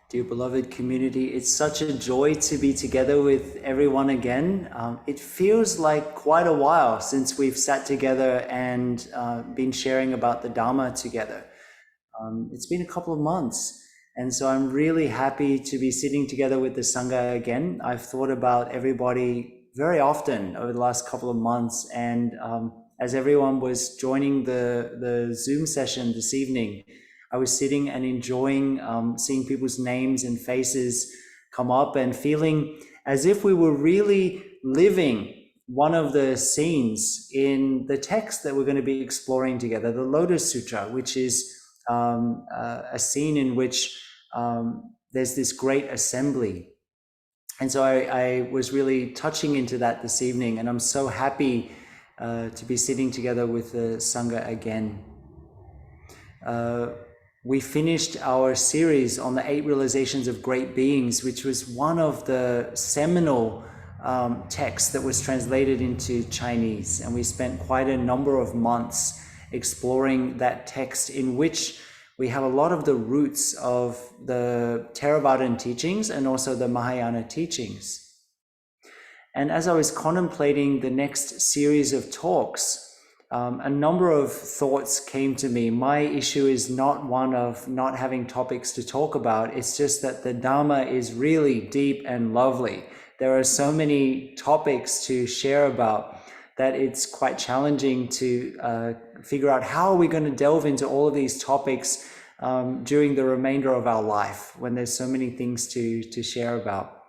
Dear beloved community, it's such a joy to be together with everyone again. It feels like quite a while since we've sat together and been sharing about the Dharma together. It's been a couple of months, and so I'm really happy to be sitting together with the Sangha again. I've thought about everybody very often over the last couple of months, and as everyone was joining the Zoom session this evening, I was sitting and enjoying seeing people's names and faces come up and feeling as if we were really living one of the scenes in the text that we're going to be exploring together, the Lotus Sutra, which is a scene in which there's this great assembly. And so I was really touching into that this evening, and I'm so happy to be sitting together with the Sangha again. We finished our series on the 8 realizations of great beings, which was one of the seminal texts that was translated into Chinese. And we spent quite a number of months exploring that text, in which we have a lot of the roots of the Theravadan teachings and also the Mahayana teachings. And as I was contemplating the next series of talks, a number of thoughts came to me. My issue is not one of not having topics to talk about. It's just that the Dharma is really deep and lovely. There are so many topics to share about that it's quite challenging to figure out how are we going to delve into all of these topics during the remainder of our life when there's so many things to share about.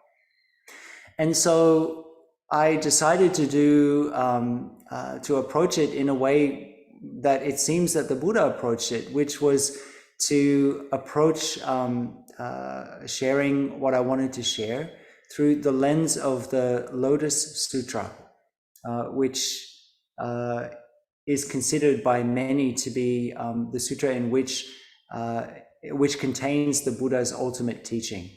And so I decided to approach it in a way that it seems that the Buddha approached it, which was to approach sharing what I wanted to share through the lens of the Lotus Sutra, which is considered by many to be the sutra in which contains the Buddha's ultimate teaching.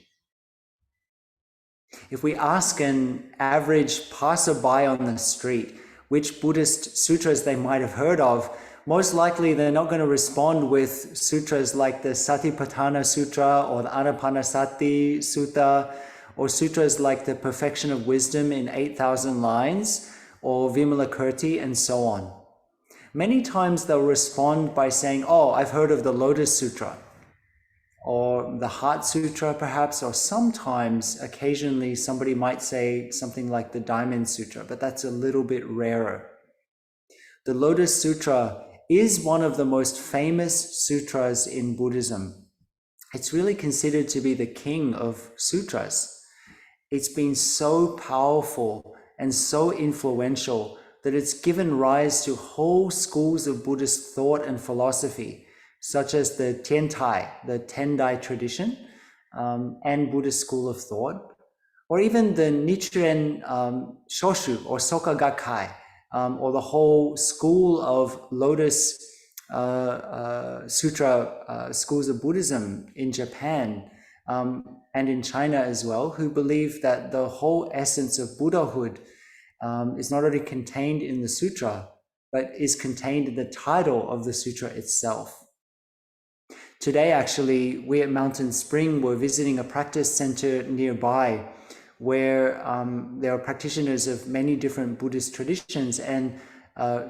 If we ask an average passerby on the street which Buddhist sutras they might have heard of, most likely they're not going to respond with sutras like the Satipatthana Sutra or the Anapanasati Sutta, or sutras like the Perfection of Wisdom in 8,000 lines, or Vimalakirti, and so on. Many times they'll respond by saying, oh, I've heard of the Lotus Sutra, or the Heart Sutra perhaps, or sometimes, occasionally, somebody might say something like the Diamond Sutra, but that's a little bit rarer. The Lotus Sutra is one of the most famous sutras in Buddhism. It's really considered to be the king of sutras. It's been so powerful and so influential that it's given rise to whole schools of Buddhist thought and philosophy, such as the Tendai tradition, and Buddhist school of thought, or even the Nichiren Shoshu or Soka Gakkai, or the whole school of Lotus Sutra schools of Buddhism in Japan, and in China as well, who believe that the whole essence of Buddhahood is not only contained in the sutra, but is contained in the title of the sutra itself. Today, actually, we at Mountain Spring were visiting a practice center nearby where there are practitioners of many different Buddhist traditions, and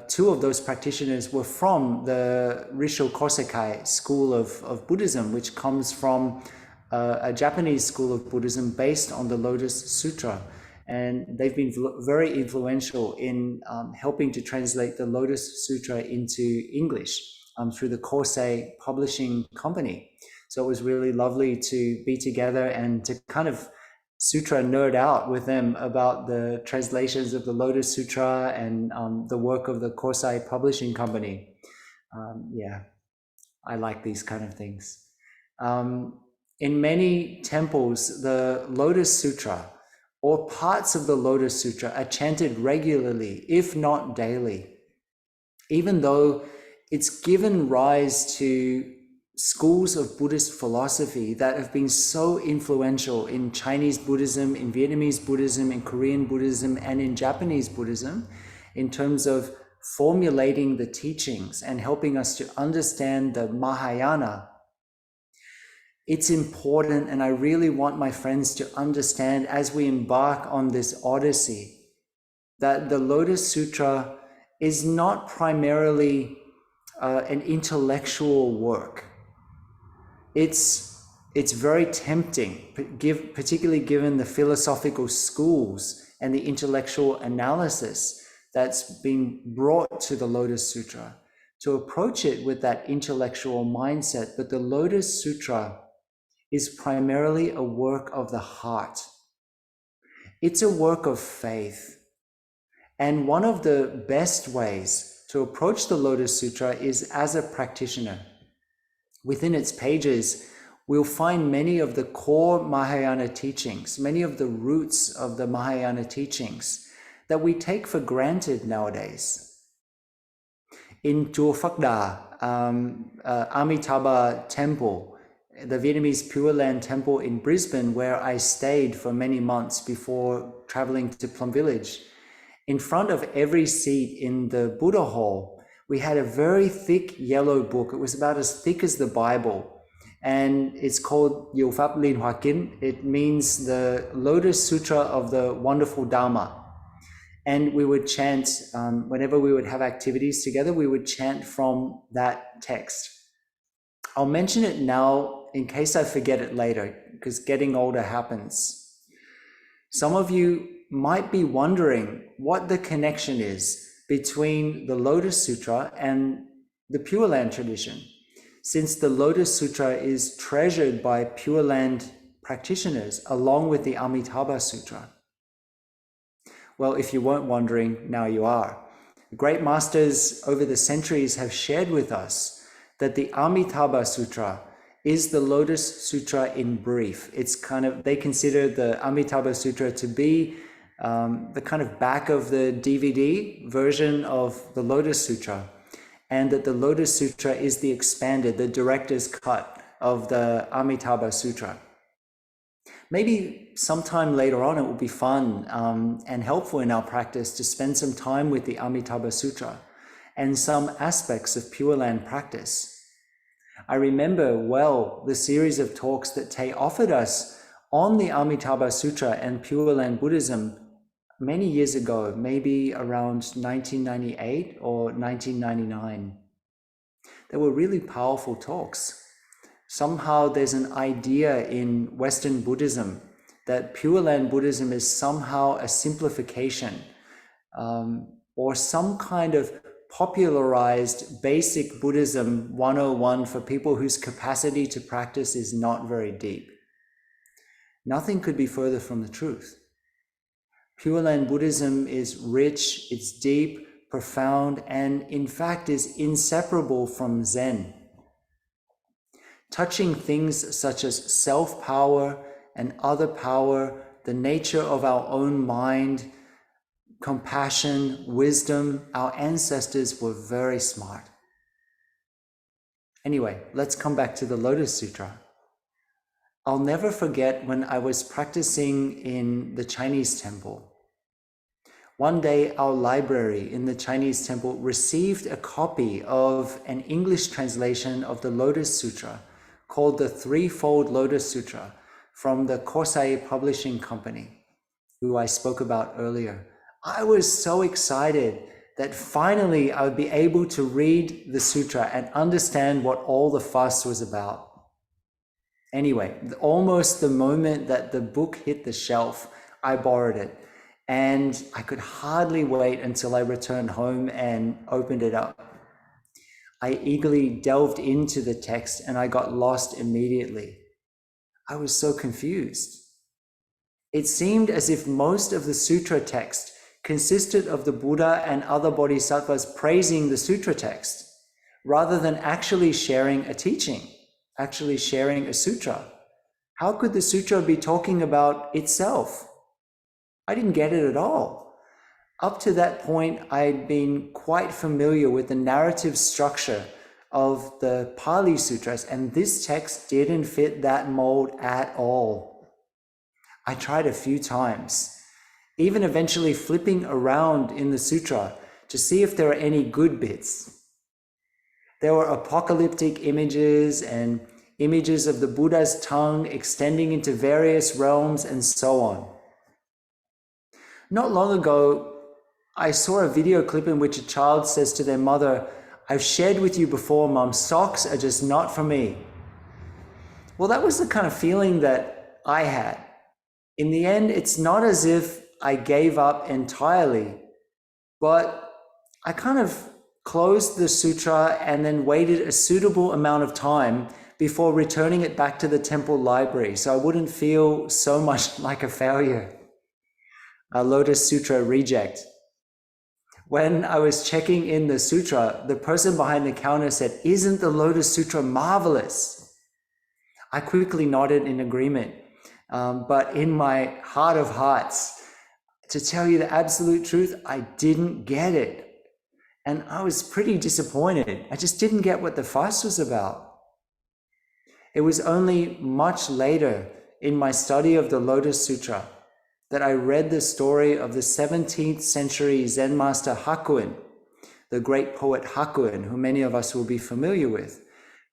2 of those practitioners were from the Risho Kosekai school of Buddhism, which comes from a Japanese school of Buddhism based on the Lotus Sutra. And they've been very influential in helping to translate the Lotus Sutra into English through the Kosei publishing company. So it was really lovely to be together and to kind of sutra nerd out with them about the translations of the Lotus Sutra and the work of the Kosei publishing company. Yeah, I like these kind of things. In many temples, the Lotus Sutra or parts of the Lotus Sutra are chanted regularly, if not daily, even though it's given rise to schools of Buddhist philosophy that have been so influential in Chinese Buddhism, in Vietnamese Buddhism, in Korean Buddhism, and in Japanese Buddhism, in terms of formulating the teachings and helping us to understand the Mahayana. it's important, and I really want my friends to understand as we embark on this odyssey, that the Lotus Sutra is not primarily an intellectual work. It's very tempting, particularly given the philosophical schools and the intellectual analysis that's been brought to the Lotus Sutra, to approach it with that intellectual mindset. But the Lotus Sutra is primarily a work of the heart. It's a work of faith. And one of the best ways to approach the Lotus Sutra is as a practitioner. Within its pages, we'll find many of the core Mahayana teachings, many of the roots of the Mahayana teachings that we take for granted nowadays. In Chùa Phật Đà, Amitabha Temple, the Vietnamese Pure Land Temple in Brisbane, where I stayed for many months before traveling to Plum Village, in front of every seat in the Buddha Hall, we had a very thick yellow book. It was about as thick as the Bible. And it's called Diệu Pháp Liên Hoa Kinh. It means the Lotus Sutra of the Wonderful Dharma. And we would chant, whenever we would have activities together, we would chant from that text. I'll mention it now in case I forget it later, because getting older happens. Some of you might be wondering what the connection is between the Lotus Sutra and the Pure Land tradition, since the Lotus Sutra is treasured by Pure Land practitioners along with the Amitabha Sutra. Well, if you weren't wondering, now you are. Great masters over the centuries have shared with us that the Amitabha Sutra is the Lotus Sutra in brief. It's they consider the Amitabha Sutra to be the kind of back of the DVD version of the Lotus Sutra, and that the Lotus Sutra is the expanded, the director's cut of the Amitabha Sutra. Maybe sometime later on it will be fun and helpful in our practice to spend some time with the Amitabha Sutra and some aspects of Pure Land practice. I remember well the series of talks that Tay offered us on the Amitabha Sutra and Pure Land Buddhism many years ago, maybe around 1998 or 1999. They were really powerful talks. Somehow there's an idea in Western Buddhism that Pure Land Buddhism is somehow a simplification or some kind of popularized basic Buddhism 101 for people whose capacity to practice is not very deep. Nothing could be further from the truth. Pure Land Buddhism is rich, it's deep, profound, and in fact is inseparable from Zen. Touching things such as self-power and other power, the nature of our own mind, compassion, wisdom, our ancestors were very smart. Anyway, let's come back to the Lotus Sutra. I'll never forget when I was practicing in the Chinese temple. One day, our library in the Chinese temple received a copy of an English translation of the Lotus Sutra called the Threefold Lotus Sutra from the Kosai Publishing Company, who I spoke about earlier. I was so excited that finally I would be able to read the sutra and understand what all the fuss was about. Anyway, almost the moment that the book hit the shelf, I borrowed it. And I could hardly wait until I returned home and opened it up. I eagerly delved into the text and I got lost immediately. I was so confused. It seemed as if most of the sutra text consisted of the Buddha and other bodhisattvas praising the sutra text, rather than actually sharing a teaching, actually sharing a sutra. How could the sutra be talking about itself? I didn't get it at all. Up to that point, I'd been quite familiar with the narrative structure of the Pali Sutras, and this text didn't fit that mold at all. I tried a few times, even eventually flipping around in the sutra to see if there are any good bits. There were apocalyptic images and images of the Buddha's tongue extending into various realms, and so on. Not long ago, I saw a video clip in which a child says to their mother, "I've shared with you before, Mum, socks are just not for me." Well, that was the kind of feeling that I had. In the end, it's not as if I gave up entirely, but I kind of closed the sutra and then waited a suitable amount of time before returning it back to the temple library so I wouldn't feel so much like a failure. A Lotus Sutra reject. When I was checking in the sutra, the person behind the counter said, "Isn't the Lotus Sutra marvelous?" I quickly nodded in agreement, but in my heart of hearts, to tell you the absolute truth, I didn't get it. And I was pretty disappointed. I just didn't get what the fuss was about. It was only much later in my study of the Lotus Sutra that I read the story of the 17th century Zen master Hakuin, the great poet Hakuin, who many of us will be familiar with,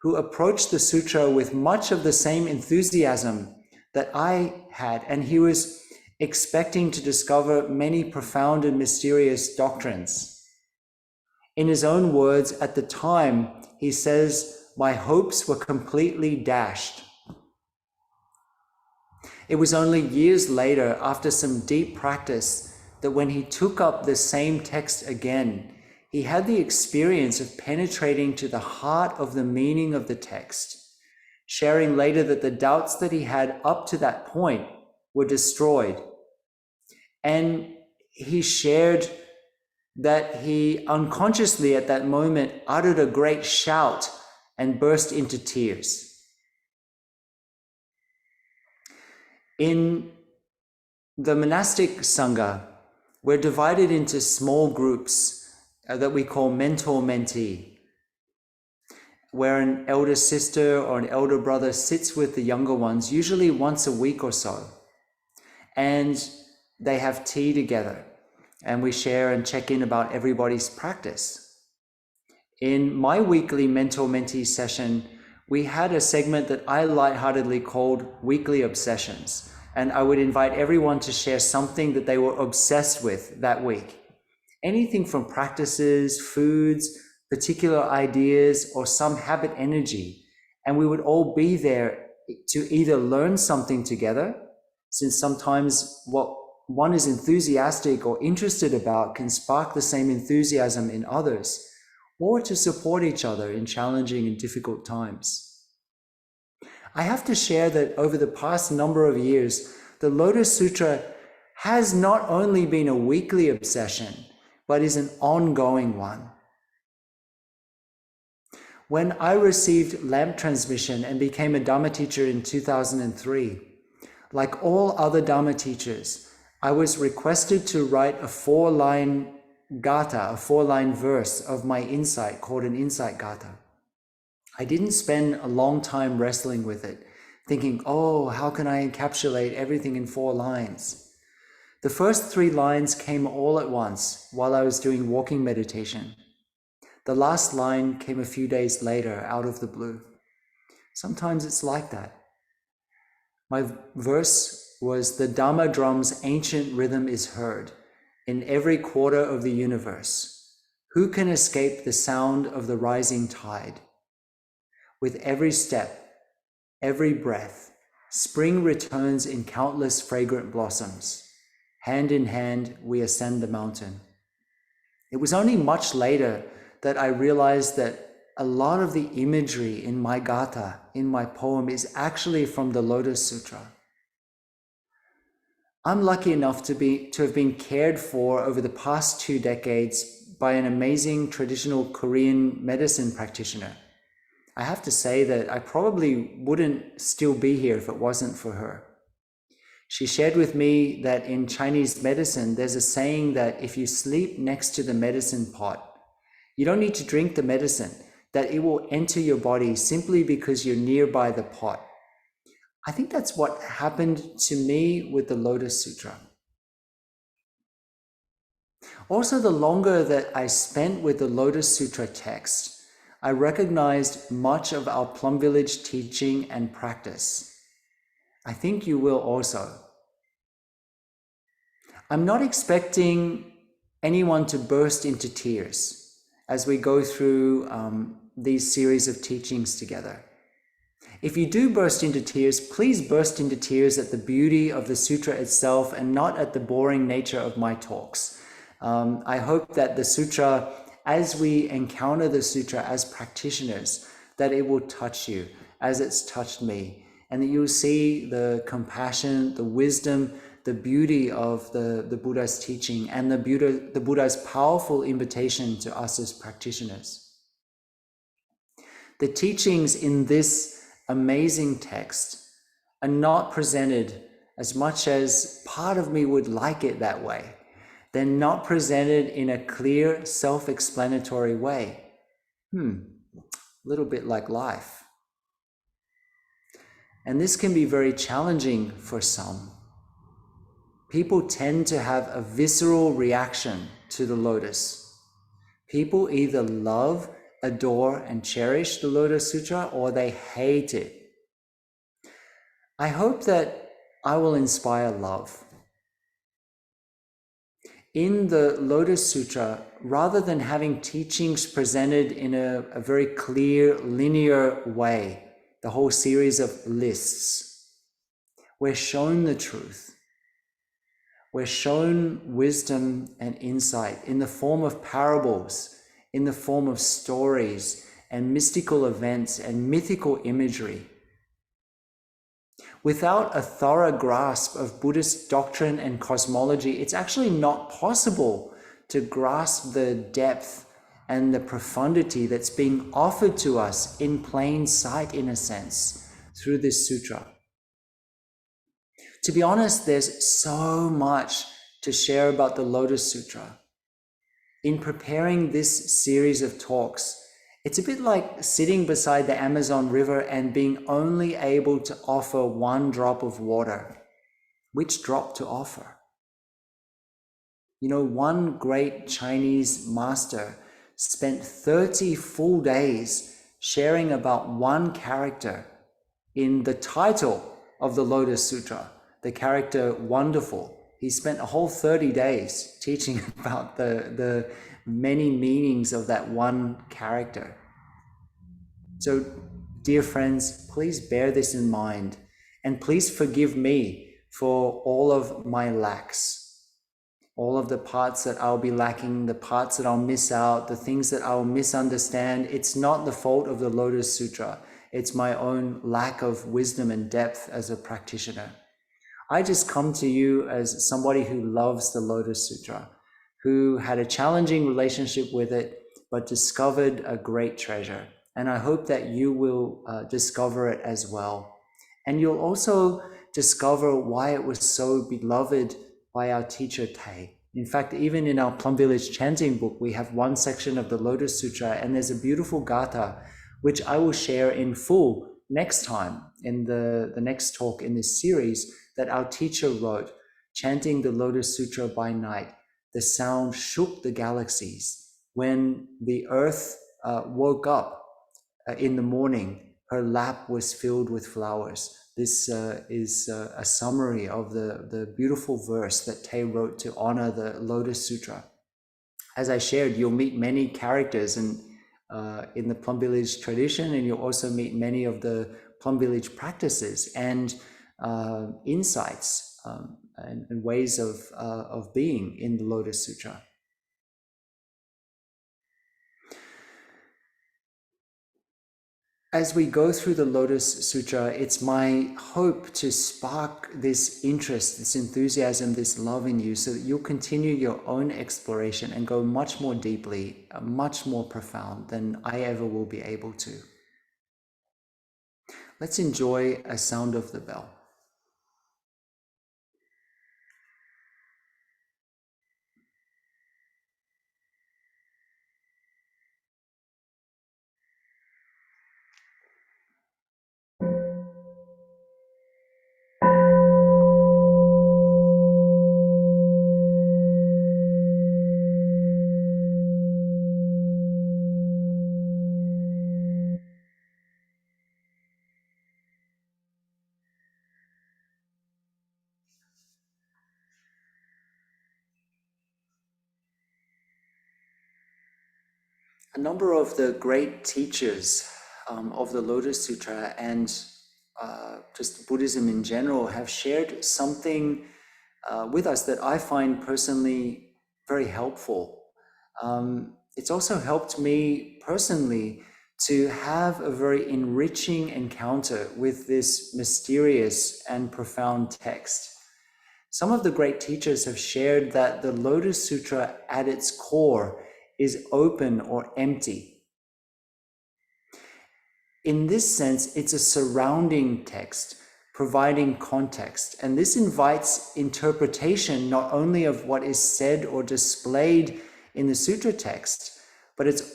who approached the sutra with much of the same enthusiasm that I had, and he was expecting to discover many profound and mysterious doctrines. In his own words, at the time, he says, "My hopes were completely dashed." It was only years later, after some deep practice, that when he took up the same text again, he had the experience of penetrating to the heart of the meaning of the text, sharing later that the doubts that he had up to that point were destroyed. And he shared that he unconsciously at that moment uttered a great shout and burst into tears. In the monastic Sangha, we're divided into small groups that we call mentor-mentee, where an elder sister or an elder brother sits with the younger ones, usually once a week or so, and they have tea together, and we share and check in about everybody's practice. In my weekly mentor-mentee session, we had a segment that I lightheartedly called Weekly Obsessions, and I would invite everyone to share something that they were obsessed with that week. Anything from practices, foods, particular ideas, or some habit energy. And we would all be there to either learn something together, since sometimes what one is enthusiastic or interested about can spark the same enthusiasm in others, or to support each other in challenging and difficult times. I have to share that over the past number of years, the Lotus Sutra has not only been a weekly obsession, but is an ongoing one. When I received lamp transmission and became a Dharma teacher in 2003, like all other Dharma teachers, I was requested to write a 4-line gatha, a 4-line verse of my insight called an insight gatha. I didn't spend a long time wrestling with it, thinking, oh, how can I encapsulate everything in 4 lines? The first 3 lines came all at once while I was doing walking meditation. The last line came a few days later out of the blue. Sometimes it's like that. My verse was, "The Dharma drum's ancient rhythm is heard in every quarter of the universe. Who can escape the sound of the rising tide? With every step, every breath, spring returns in countless fragrant blossoms. Hand in hand, we ascend the mountain." It was only much later that I realized that a lot of the imagery in my gatha, in my poem, is actually from the Lotus Sutra. I'm lucky enough to have been cared for over the past 2 decades by an amazing traditional Korean medicine practitioner. I have to say that I probably wouldn't still be here if it wasn't for her. She shared with me that in Chinese medicine, there's a saying that if you sleep next to the medicine pot, you don't need to drink the medicine, that it will enter your body simply because you're nearby the pot. I think that's what happened to me with the Lotus Sutra. Also, the longer that I spent with the Lotus Sutra text, I recognized much of our Plum Village teaching and practice. I think you will also. I'm not expecting anyone to burst into tears as we go through these series of teachings together. If you do burst into tears, please burst into tears at the beauty of the sutra itself and not at the boring nature of my talks. I hope that the sutra, as we encounter the sutra as practitioners, that it will touch you as it's touched me, and that you'll see the compassion, the wisdom, the beauty of the Buddha's teaching, and the Buddha's powerful invitation to us as practitioners. The teachings in this amazing text are not presented as much as part of me would like it that way. They're not presented in a clear, self-explanatory way. A little bit like life. And this can be very challenging for some. People tend to have a visceral reaction to the lotus. People either love, adore, and cherish the Lotus Sutra, or they hate it. I hope that I will inspire love. In the Lotus Sutra, rather than having teachings presented in a very clear, linear way, the whole series of lists, we're shown the truth. We're shown wisdom and insight in the form of parables, in the form of stories and mystical events and mythical imagery. Without a thorough grasp of Buddhist doctrine and cosmology, it's actually not possible to grasp the depth and the profundity that's being offered to us in plain sight, in a sense, through this sutra. To be honest, there's so much to share about the Lotus Sutra. In preparing this series of talks, it's a bit like sitting beside the Amazon River and being only able to offer one drop of water. Which drop to offer? You know, one great Chinese master spent 30 full days sharing about one character in the title of the Lotus Sutra, the character Wonderful. He spent a whole 30 days teaching about the many meanings of that one character. So, dear friends, please bear this in mind, and please forgive me for all of my lacks, all of the parts that I'll be lacking, the parts that I'll miss out, the things that I'll misunderstand. It's not the fault of the Lotus Sutra. It's my own lack of wisdom and depth as a practitioner. I just come to you as somebody who loves the Lotus Sutra, who had a challenging relationship with it, but discovered a great treasure. And I hope that you will discover it as well. And you'll also discover why it was so beloved by our teacher Tay. In fact, even in our Plum Village chanting book, we have one section of the Lotus Sutra, and there's a beautiful gatha, which I will share in full next time in the next talk in this series, that our teacher wrote, chanting the Lotus Sutra by night. The sound shook the galaxies. When the earth woke up in the morning, her lap was filled with flowers. This is a summary of the beautiful verse that Tay wrote to honor the Lotus Sutra. As I shared, you'll meet many characters in the Plum Village tradition, and you'll also meet many of the Plum Village practices and insights and ways of being in the Lotus Sutra. As we go through the Lotus Sutra, it's my hope to spark this interest, this enthusiasm, this love in you, so that you'll continue your own exploration and go much more deeply, much more profound than I ever will be able to. Let's enjoy a sound of the bell. A number of the great teachers of the Lotus Sutra and just Buddhism in general have shared something with us that I find personally very helpful. It's also helped me personally to have a very enriching encounter with this mysterious and profound text. Some of the great teachers have shared that the Lotus Sutra at its core is open or empty. In this sense, it's a surrounding text, providing context, and this invites interpretation not only of what is said or displayed in the sutra text, but it's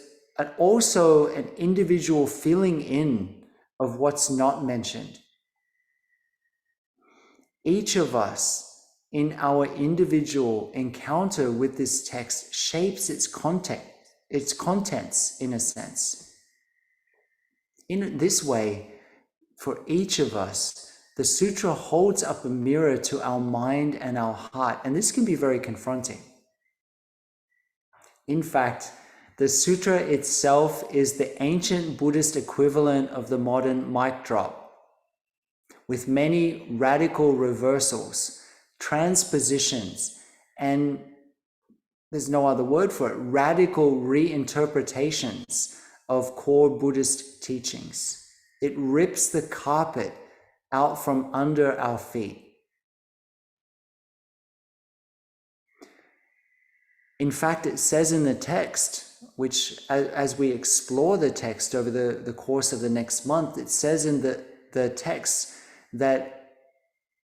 also an individual filling in of what's not mentioned. Each of us in our individual encounter with this text shapes its contents in a sense. In this way, for each of us, the sutra holds up a mirror to our mind and our heart, and this can be very confronting. In fact, the sutra itself is the ancient Buddhist equivalent of the modern mic drop, with many radical reversals, transpositions, and there's no other word for it, radical reinterpretations of core Buddhist teachings. It rips the carpet out from under our feet. In fact, it says in the text, which as we explore the text over the course of the next month, it says in the text that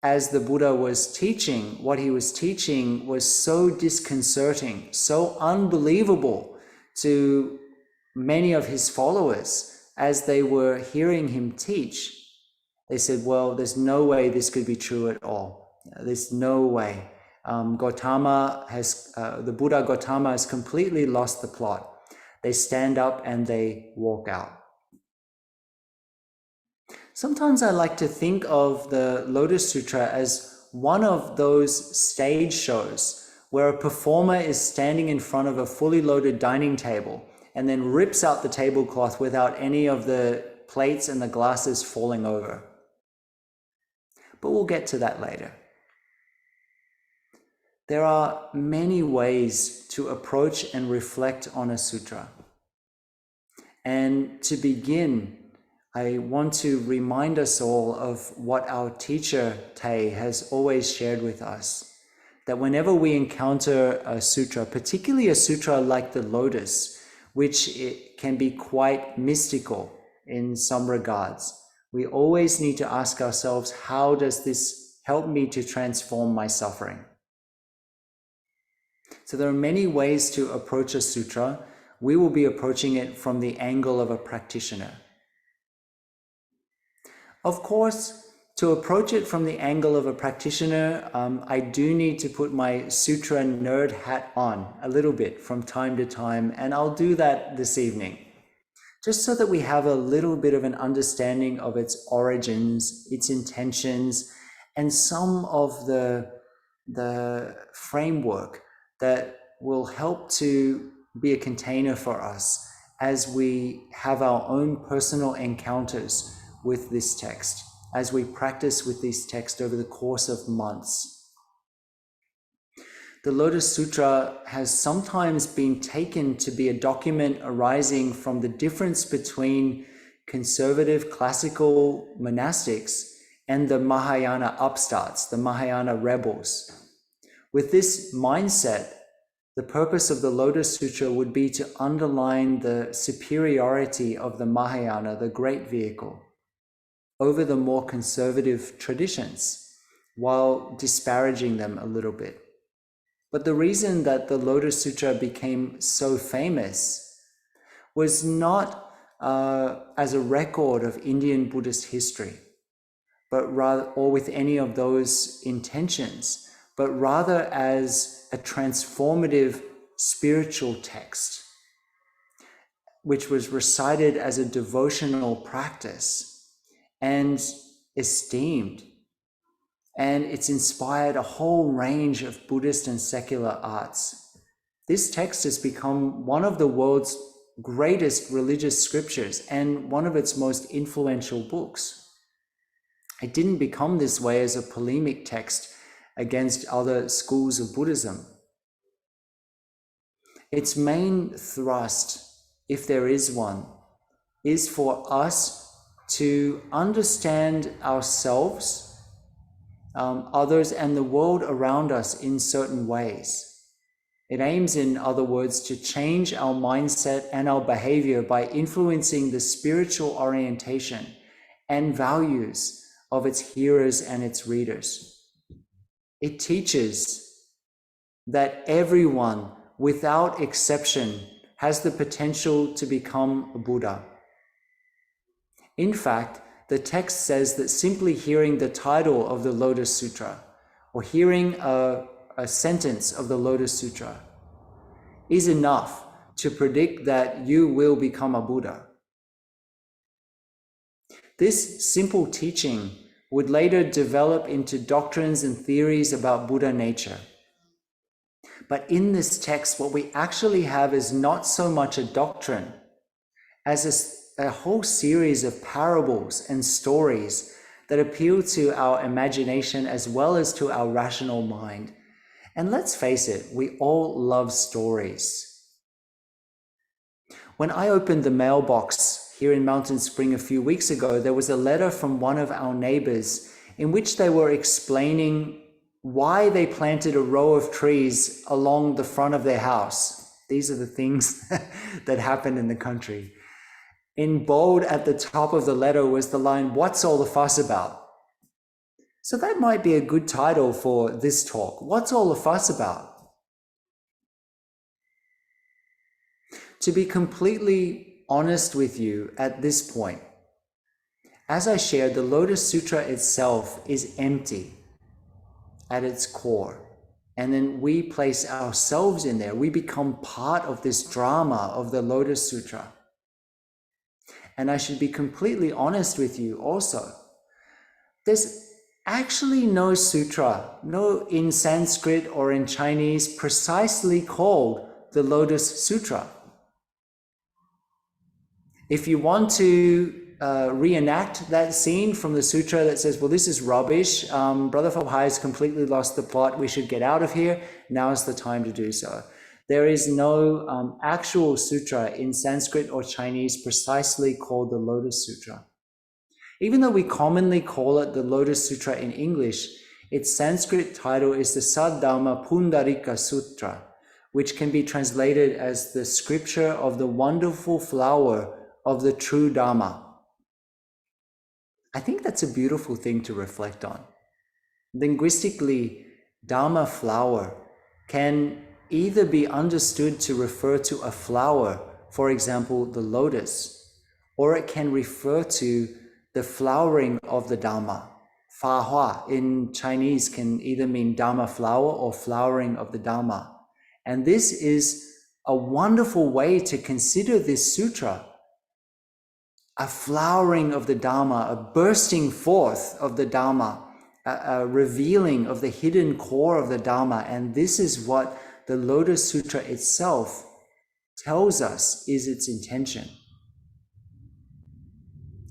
as the Buddha was teaching, what he was teaching was so disconcerting, so unbelievable to many of his followers as they were hearing him teach. They said, well, there's no way this could be true at all. There's no way. The Buddha Gautama has completely lost the plot. They stand up and they walk out. Sometimes I like to think of the Lotus Sutra as one of those stage shows where a performer is standing in front of a fully loaded dining table and then rips out the tablecloth without any of the plates and the glasses falling over. But we'll get to that later. There are many ways to approach and reflect on a sutra. And to begin, I want to remind us all of what our teacher, Tay, has always shared with us, that whenever we encounter a sutra, particularly a sutra like the Lotus, which it can be quite mystical in some regards, we always need to ask ourselves, how does this help me to transform my suffering? So there are many ways to approach a sutra. We will be approaching it from the angle of a practitioner. Of course, to approach it from the angle of a practitioner, I do need to put my sutra nerd hat on a little bit from time to time, and I'll do that this evening, just so that we have a little bit of an understanding of its origins, its intentions, and some of the framework that will help to be a container for us as we have our own personal encounters with this text, as we practice with this text over the course of months. The Lotus Sutra has sometimes been taken to be a document arising from the difference between conservative classical monastics and the Mahayana upstarts, the Mahayana rebels. With this mindset, the purpose of the Lotus Sutra would be to underline the superiority of the Mahayana, the great vehicle, over the more conservative traditions, while disparaging them a little bit. But the reason that the Lotus Sutra became so famous was not as a record of Indian Buddhist history, but rather, or with any of those intentions, but rather as a transformative spiritual text, which was recited as a devotional practice and esteemed. And it's inspired a whole range of Buddhist and secular arts. This text has become one of the world's greatest religious scriptures and one of its most influential books. It didn't become this way as a polemic text against other schools of Buddhism. Its main thrust, if there is one, is for us to understand ourselves, others, and the world around us in certain ways. It aims, in other words, to change our mindset and our behavior by influencing the spiritual orientation and values of its hearers and its readers. It teaches that everyone, without exception, has the potential to become a Buddha. In fact, the text says that simply hearing the title of the Lotus Sutra or hearing a sentence of the Lotus Sutra is enough to predict that you will become a Buddha. This simple teaching would later develop into doctrines and theories about Buddha nature. But in this text, what we actually have is not so much a doctrine as a whole series of parables and stories that appeal to our imagination as well as to our rational mind. And let's face it, we all love stories. When I opened the mailbox here in Mountain Spring a few weeks ago, there was a letter from one of our neighbors in which they were explaining why they planted a row of trees along the front of their house. These are the things that happen in the country. In bold at the top of the letter was the line, "What's all the fuss about?" So that might be a good title for this talk. What's all the fuss about? To be completely honest with you at this point, as I shared, the Lotus Sutra itself is empty at its core. And then we place ourselves in there. We become part of this drama of the Lotus Sutra. And I should be completely honest with you also. There's actually no sutra, no in Sanskrit or in Chinese, precisely called the Lotus Sutra. If you want to reenact that scene from the sutra that says, well, this is rubbish, Brother Fahai has completely lost the plot, we should get out of here, now is the time to do so. There is no actual sutra in Sanskrit or Chinese precisely called the Lotus Sutra. Even though we commonly call it the Lotus Sutra in English, its Sanskrit title is the Saddharma Pundarika Sutra, which can be translated as the scripture of the wonderful flower of the true Dharma. I think that's a beautiful thing to reflect on. Linguistically, Dharma flower can either be understood to refer to a flower, for example, the lotus, or it can refer to the flowering of the Dharma. Fa Hua in Chinese can either mean Dharma flower or flowering of the Dharma. And this is a wonderful way to consider this sutra. A flowering of the Dharma, a bursting forth of the Dharma, a revealing of the hidden core of the Dharma. And this is what the Lotus Sutra itself tells us is its intention.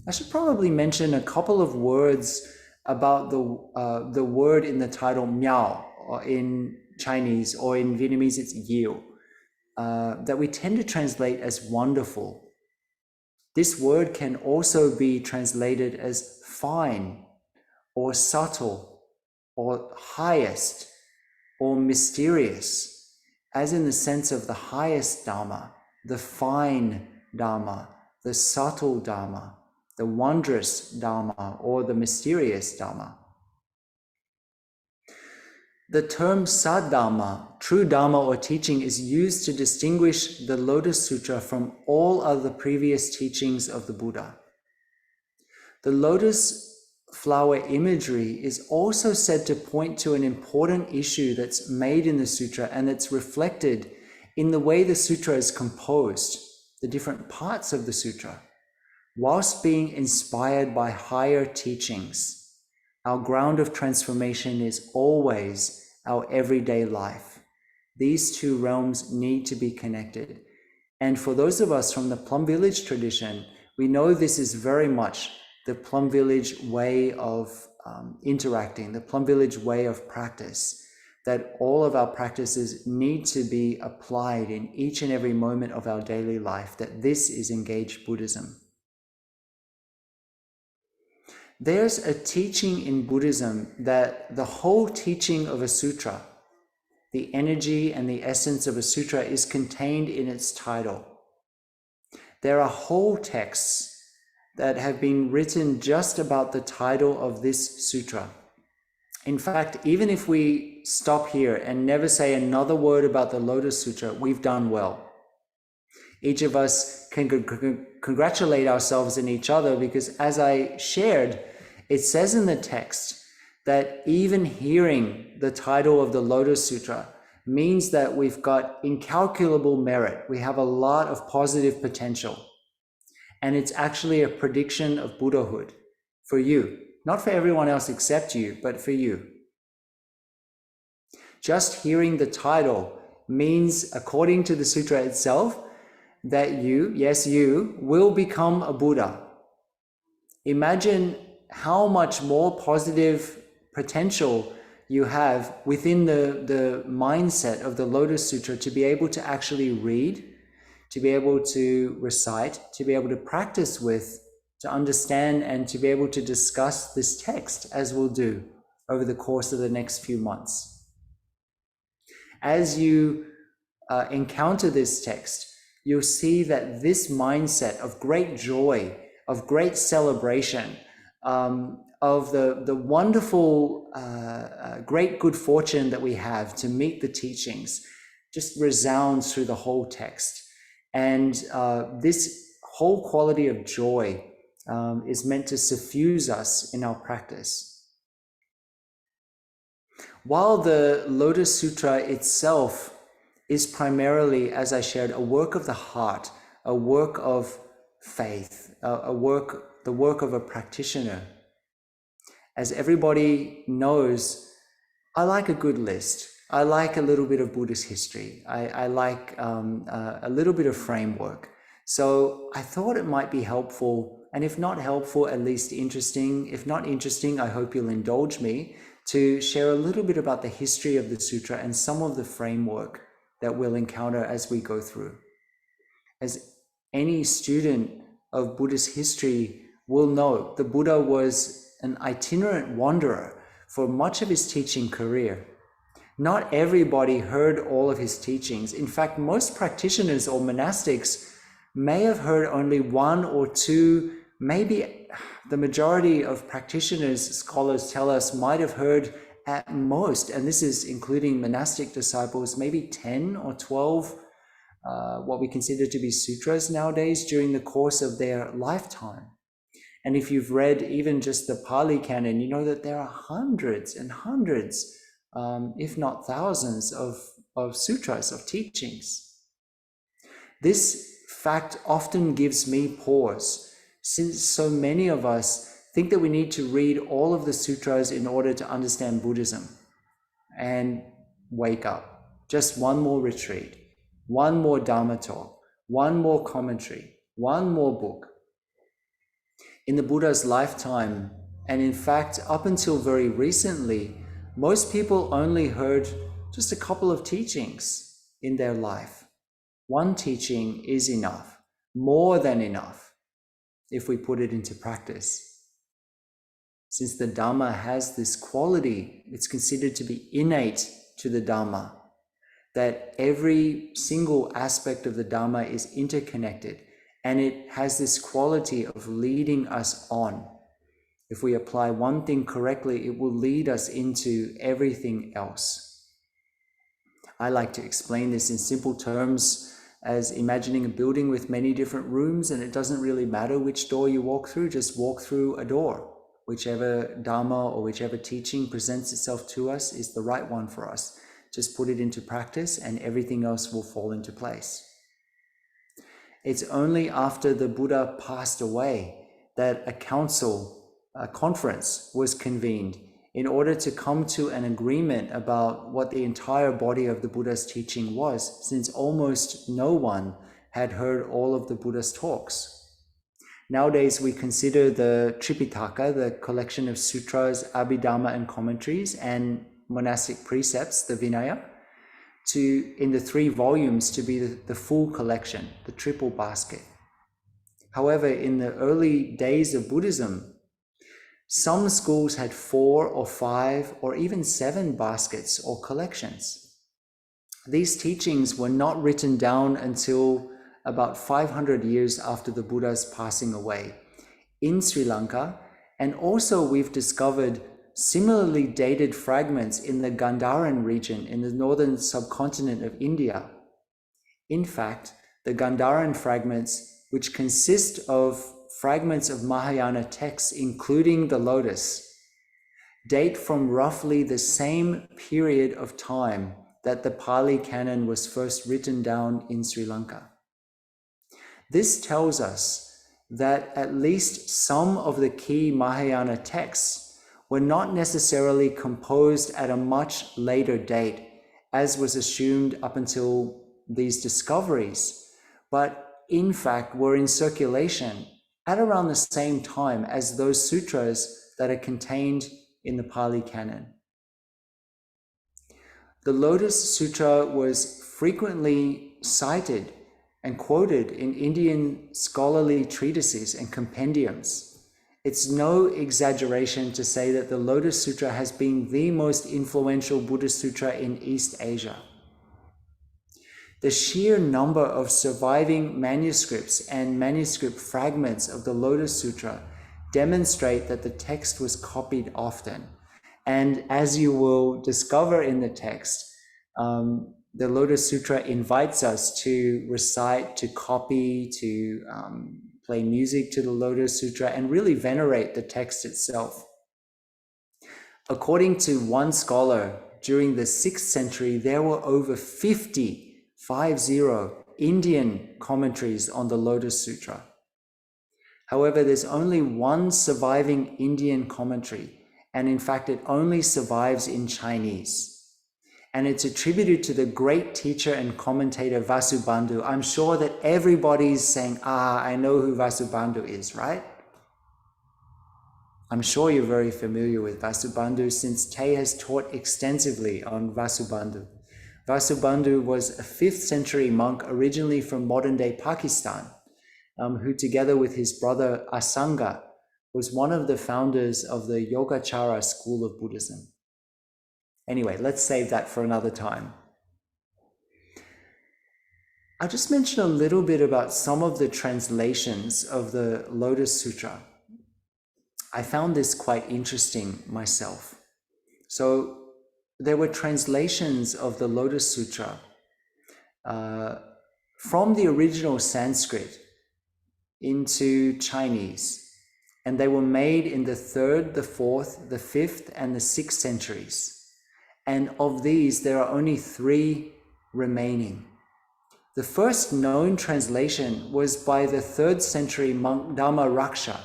I should probably mention a couple of words about the word in the title miao, or in Chinese, or in Vietnamese it's yiu, that we tend to translate as wonderful. This word can also be translated as fine, or subtle, or highest, or mysterious, as in the sense of the highest Dharma, the fine Dharma, the subtle Dharma, the wondrous Dharma, or the mysterious Dharma. The term Saddharma, true Dharma or teaching, is used to distinguish the Lotus Sutra from all other previous teachings of the Buddha. The lotus flower imagery is also said to point to an important issue that's made in the sutra, and it's reflected in the way the sutra is composed, the different parts of the sutra. Whilst being inspired by higher teachings, our ground of transformation is always our everyday life. These two realms need to be connected. And for those of us from the Plum Village tradition, we know this is very much the Plum Village way of interacting, the Plum Village way of practice, that all of our practices need to be applied in each and every moment of our daily life, that this is engaged Buddhism. There's a teaching in Buddhism that the whole teaching of a sutra, the energy and the essence of a sutra, is contained in its title. There are whole texts that have been written just about the title of this sutra. In fact, even if we stop here and never say another word about the Lotus Sutra, we've done well. Each of us can congratulate ourselves and each other, because as I shared, it says in the text that even hearing the title of the Lotus Sutra means that we've got incalculable merit. We have a lot of positive potential. And it's actually a prediction of Buddhahood for you. Not for everyone else except you, but for you. Just hearing the title means, according to the sutra itself, that you, yes, you, will become a Buddha. Imagine how much more positive potential you have within the mindset of the Lotus Sutra to be able to actually read, to be able to recite, to be able to practice with, to understand, and to be able to discuss this text, as we'll do over the course of the next few months. As you encounter this text, you'll see that this mindset of great joy, of great celebration, of the wonderful, great good fortune that we have to meet the teachings, just resounds through the whole text. And this whole quality of joy is meant to suffuse us in our practice. While the Lotus Sutra itself is primarily, as I shared, a work of the heart, a work of faith, the work of a practitioner. As everybody knows, I like a good list. I like a little bit of Buddhist history. I like a little bit of framework. So I thought it might be helpful, and if not helpful, at least interesting. If not interesting, I hope you'll indulge me to share a little bit about the history of the sutra and some of the framework that we'll encounter as we go through. As any student of Buddhist history will know, the Buddha was an itinerant wanderer for much of his teaching career. Not everybody heard all of his teachings. In fact, most practitioners or monastics may have heard only one or two, maybe the majority of practitioners, scholars tell us, might have heard at most, and this is including monastic disciples, maybe 10 or 12 what we consider to be sutras nowadays during the course of their lifetime. And if you've read even just the Pali Canon, you know that there are hundreds and hundreds, if not thousands of sutras, of teachings. This fact often gives me pause, since so many of us think that we need to read all of the sutras in order to understand Buddhism. And wake up. Just one more retreat, one more Dharma talk, one more commentary, one more book. In the Buddha's lifetime, and in fact, up until very recently, most people only heard just a couple of teachings in their life. One teaching is enough, more than enough, if we put it into practice. Since the Dharma has this quality, it's considered to be innate to the Dharma, that every single aspect of the Dharma is interconnected, and it has this quality of leading us on. If we apply one thing correctly, it will lead us into everything else. I like to explain this in simple terms as imagining a building with many different rooms, and it doesn't really matter which door you walk through, just walk through a door. Whichever Dharma or whichever teaching presents itself to us is the right one for us. Just put it into practice and everything else will fall into place. It's only after the Buddha passed away that a conference was convened in order to come to an agreement about what the entire body of the Buddha's teaching was, since almost no one had heard all of the Buddha's talks. Nowadays, we consider the Tripitaka, the collection of sutras, Abhidhamma, and commentaries, and monastic precepts, the Vinaya, in the 3 volumes to be the full collection, the triple basket. However, in the early days of Buddhism, some schools had 4 or 5 or even 7 baskets or collections. These teachings were not written down until about 500 years after the Buddha's passing away in Sri Lanka, and also we've discovered similarly dated fragments in the Gandharan region in the northern subcontinent of India. In fact, the Gandharan fragments, which consist of fragments of Mahayana texts, including the Lotus, date from roughly the same period of time that the Pali Canon was first written down in Sri Lanka. This tells us that at least some of the key Mahayana texts were not necessarily composed at a much later date, as was assumed up until these discoveries, but in fact were in circulation at around the same time as those sutras that are contained in the Pali Canon. The Lotus Sutra was frequently cited and quoted in Indian scholarly treatises and compendiums. It's no exaggeration to say that the Lotus Sutra has been the most influential Buddhist sutra in East Asia. The sheer number of surviving manuscripts and manuscript fragments of the Lotus Sutra demonstrate that the text was copied often. And as you will discover in the text, the Lotus Sutra invites us to recite, to copy, to play music to the Lotus Sutra, and really venerate the text itself. According to one scholar, during the 6th century, there were over 50 Indian commentaries on the Lotus Sutra. However, there's only one surviving Indian commentary, and in fact, it only survives in Chinese. And it's attributed to the great teacher and commentator Vasubandhu. I'm sure that everybody's saying, I know who Vasubandhu is, right? I'm sure you're very familiar with Vasubandhu, since Tay has taught extensively on Vasubandhu. Vasubandhu was a 5th century monk originally from modern-day Pakistan, who together with his brother Asanga was one of the founders of the Yogacara school of Buddhism. Anyway, let's save that for another time. I'll just mention a little bit about some of the translations of the Lotus Sutra. I found this quite interesting myself. So there were translations of the Lotus Sutra from the original Sanskrit into Chinese, and they were made in the 3rd, the 4th, the 5th, and the 6th centuries. And of these, there are only 3 remaining. The first known translation was by the 3rd century monk Dharma Raksha,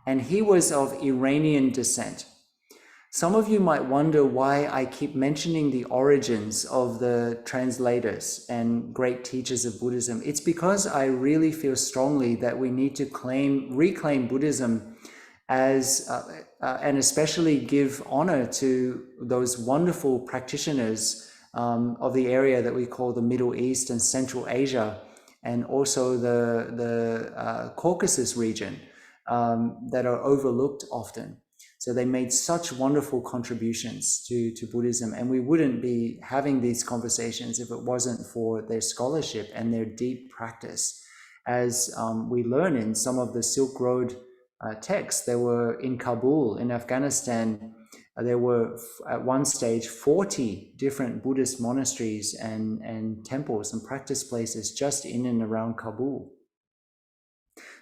and he was of Iranian descent. Some of you might wonder why I keep mentioning the origins of the translators and great teachers of Buddhism. It's because I really feel strongly that we need to reclaim Buddhism as, and especially give honor to those wonderful practitioners of the area that we call the Middle East and Central Asia, and also the Caucasus region that are overlooked often. So they made such wonderful contributions to Buddhism, and we wouldn't be having these conversations if it wasn't for their scholarship and their deep practice. As we learn in some of the Silk Road texts, there were in Kabul, in Afghanistan, there were at one stage 40 different Buddhist monasteries and temples and practice places just in and around Kabul.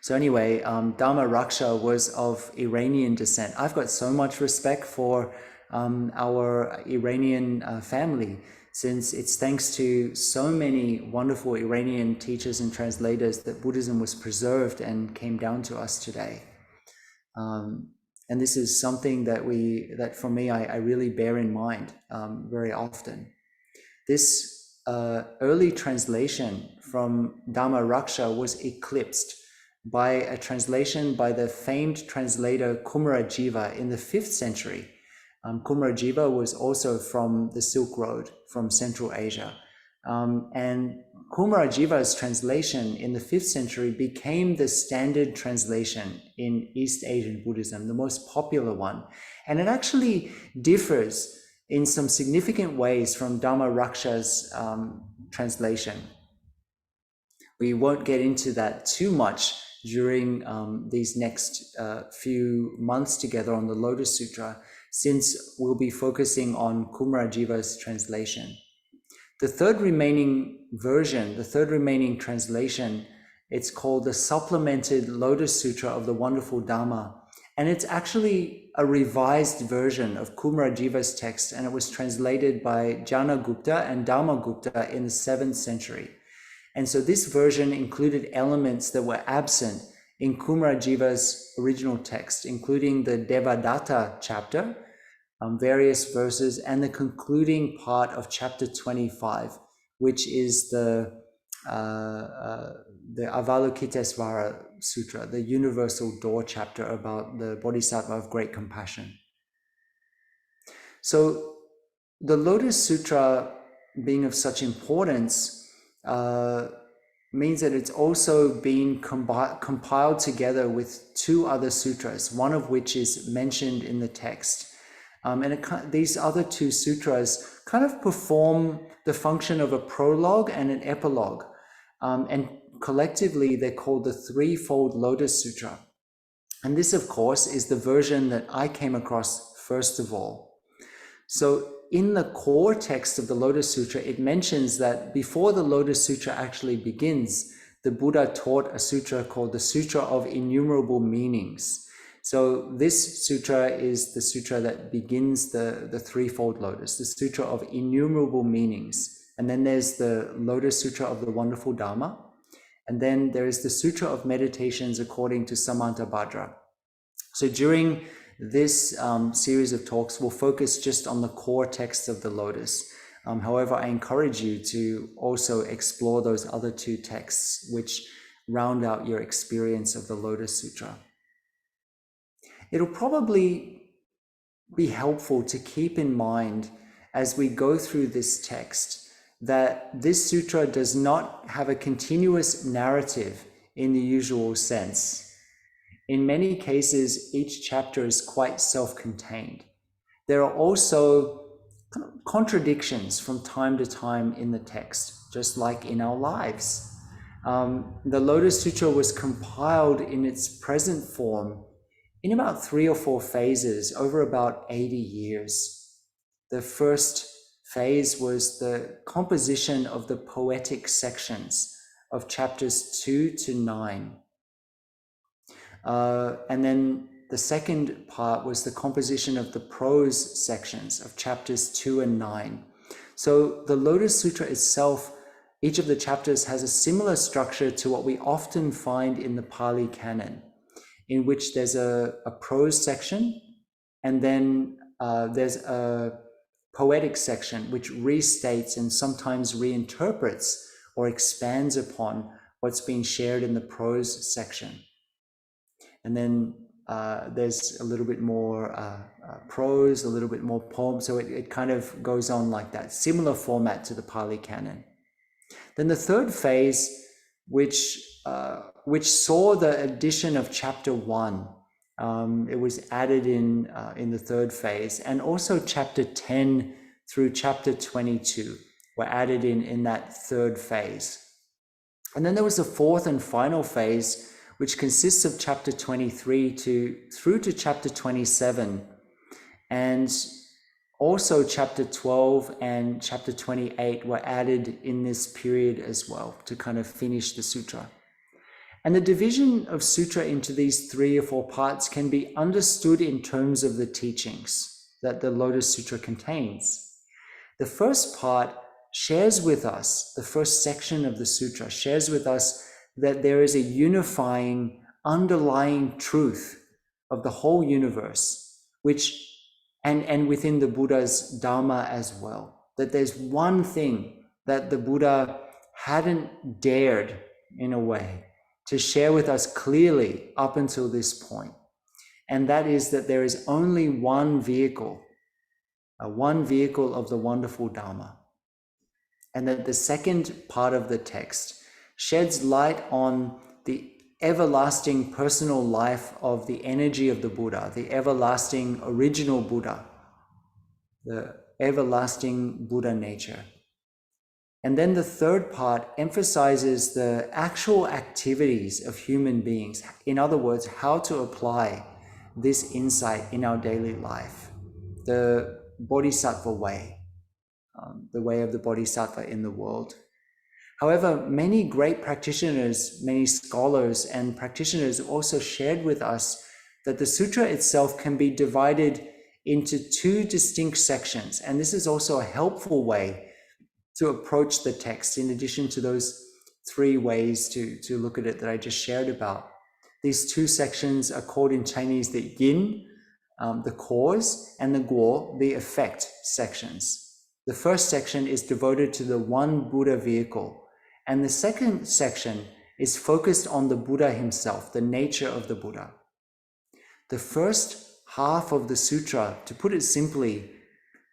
So anyway, Dharma Raksha was of Iranian descent. I've got so much respect for our Iranian family, since it's thanks to so many wonderful Iranian teachers and translators that Buddhism was preserved and came down to us today. And this is something that for me, I really bear in mind very often. This early translation from Dhamma Raksha was eclipsed by a translation by the famed translator Kumarajiva in the 5th century. Kumarajiva was also from the Silk Road, from Central Asia. And Kumarajiva's translation in the 5th century became the standard translation in East Asian Buddhism, the most popular one. And it actually differs in some significant ways from Dhamma Raksha's translation. We won't get into that too much during these next few months together on the Lotus Sutra, since we'll be focusing on Kumarajiva's translation. The third remaining version, the third remaining translation, it's called the Supplemented Lotus Sutra of the Wonderful Dharma. And it's actually a revised version of Kumarajiva's text, and it was translated by Janagupta and Dharmagupta in the 7th century. And so this version included elements that were absent in Kumarajiva's original text, including the Devadatta chapter, various verses, and the concluding part of chapter 25, which is the Avalokitesvara Sutra, the universal door chapter about the Bodhisattva of great compassion. So the Lotus Sutra, being of such importance, means that it's also been compiled together with 2 other sutras, one of which is mentioned in the text. These other 2 sutras kind of perform the function of a prologue and an epilogue. And collectively, they're called the threefold Lotus Sutra. And this, of course, is the version that I came across first of all. So in the core text of the Lotus Sutra, it mentions that before the Lotus Sutra actually begins, the Buddha taught a sutra called the Sutra of Innumerable Meanings. So this sutra is the sutra that begins the threefold lotus, the Sutra of Innumerable Meanings. And then there's the Lotus Sutra of the Wonderful Dharma. And then there is the Sutra of Meditations according to Samantabhadra. So during this series of talks, we'll focus just on the core text of the Lotus. However, I encourage you to also explore those other 2 texts, which round out your experience of the Lotus Sutra. It'll probably be helpful to keep in mind as we go through this text that this sutra does not have a continuous narrative in the usual sense. In many cases, each chapter is quite self-contained. There are also contradictions from time to time in the text, just like in our lives. The Lotus Sutra was compiled in its present form in about 3 or 4 phases over about 80 years. The first phase was the composition of the poetic sections of chapters 2 to 9. And then the second part was the composition of the prose sections of chapters 2 and 9. So the Lotus Sutra itself, each of the chapters has a similar structure to what we often find in the Pali Canon, in which there's a prose section, and then there's a poetic section which restates and sometimes reinterprets or expands upon what's being shared in the prose section. And then there's a little bit more prose, a little bit more poem. So it kind of goes on like that, similar format to the Pali Canon. Then the third phase, which saw the addition of chapter 1. It was added in the third phase, and also chapter 10 through chapter 22 were added in that third phase. And then there was a fourth and final phase, which consists of chapter 23 through to chapter 27, and also chapter 12 and chapter 28 were added in this period as well to kind of finish the sutra. And the division of sutra into these 3 or 4 parts can be understood in terms of the teachings that the Lotus Sutra contains. The first part shares with us, the first section of the sutra shares with us that there is a unifying, underlying truth of the whole universe, and within the Buddha's Dharma as well, that there's one thing that the Buddha hadn't dared, in a way, to share with us clearly up until this point. And that is that there is only one vehicle of the wonderful Dharma. And that the second part of the text sheds light on the everlasting personal life of the energy of the Buddha, the everlasting original Buddha, the everlasting Buddha nature. And then the third part emphasizes the actual activities of human beings. In other words, how to apply this insight in our daily life, the Bodhisattva way, the way of the Bodhisattva in the world. However, many great practitioners, many scholars and practitioners also shared with us that the sutra itself can be divided into two distinct sections. And this is also a helpful way to approach the text, in addition to those three ways to look at it that I just shared about. These two sections are called in Chinese the yin, the cause, and the guo, the effect sections. The first section is devoted to the one Buddha vehicle, and the second section is focused on the Buddha himself, the nature of the Buddha. The first half of the sutra, to put it simply,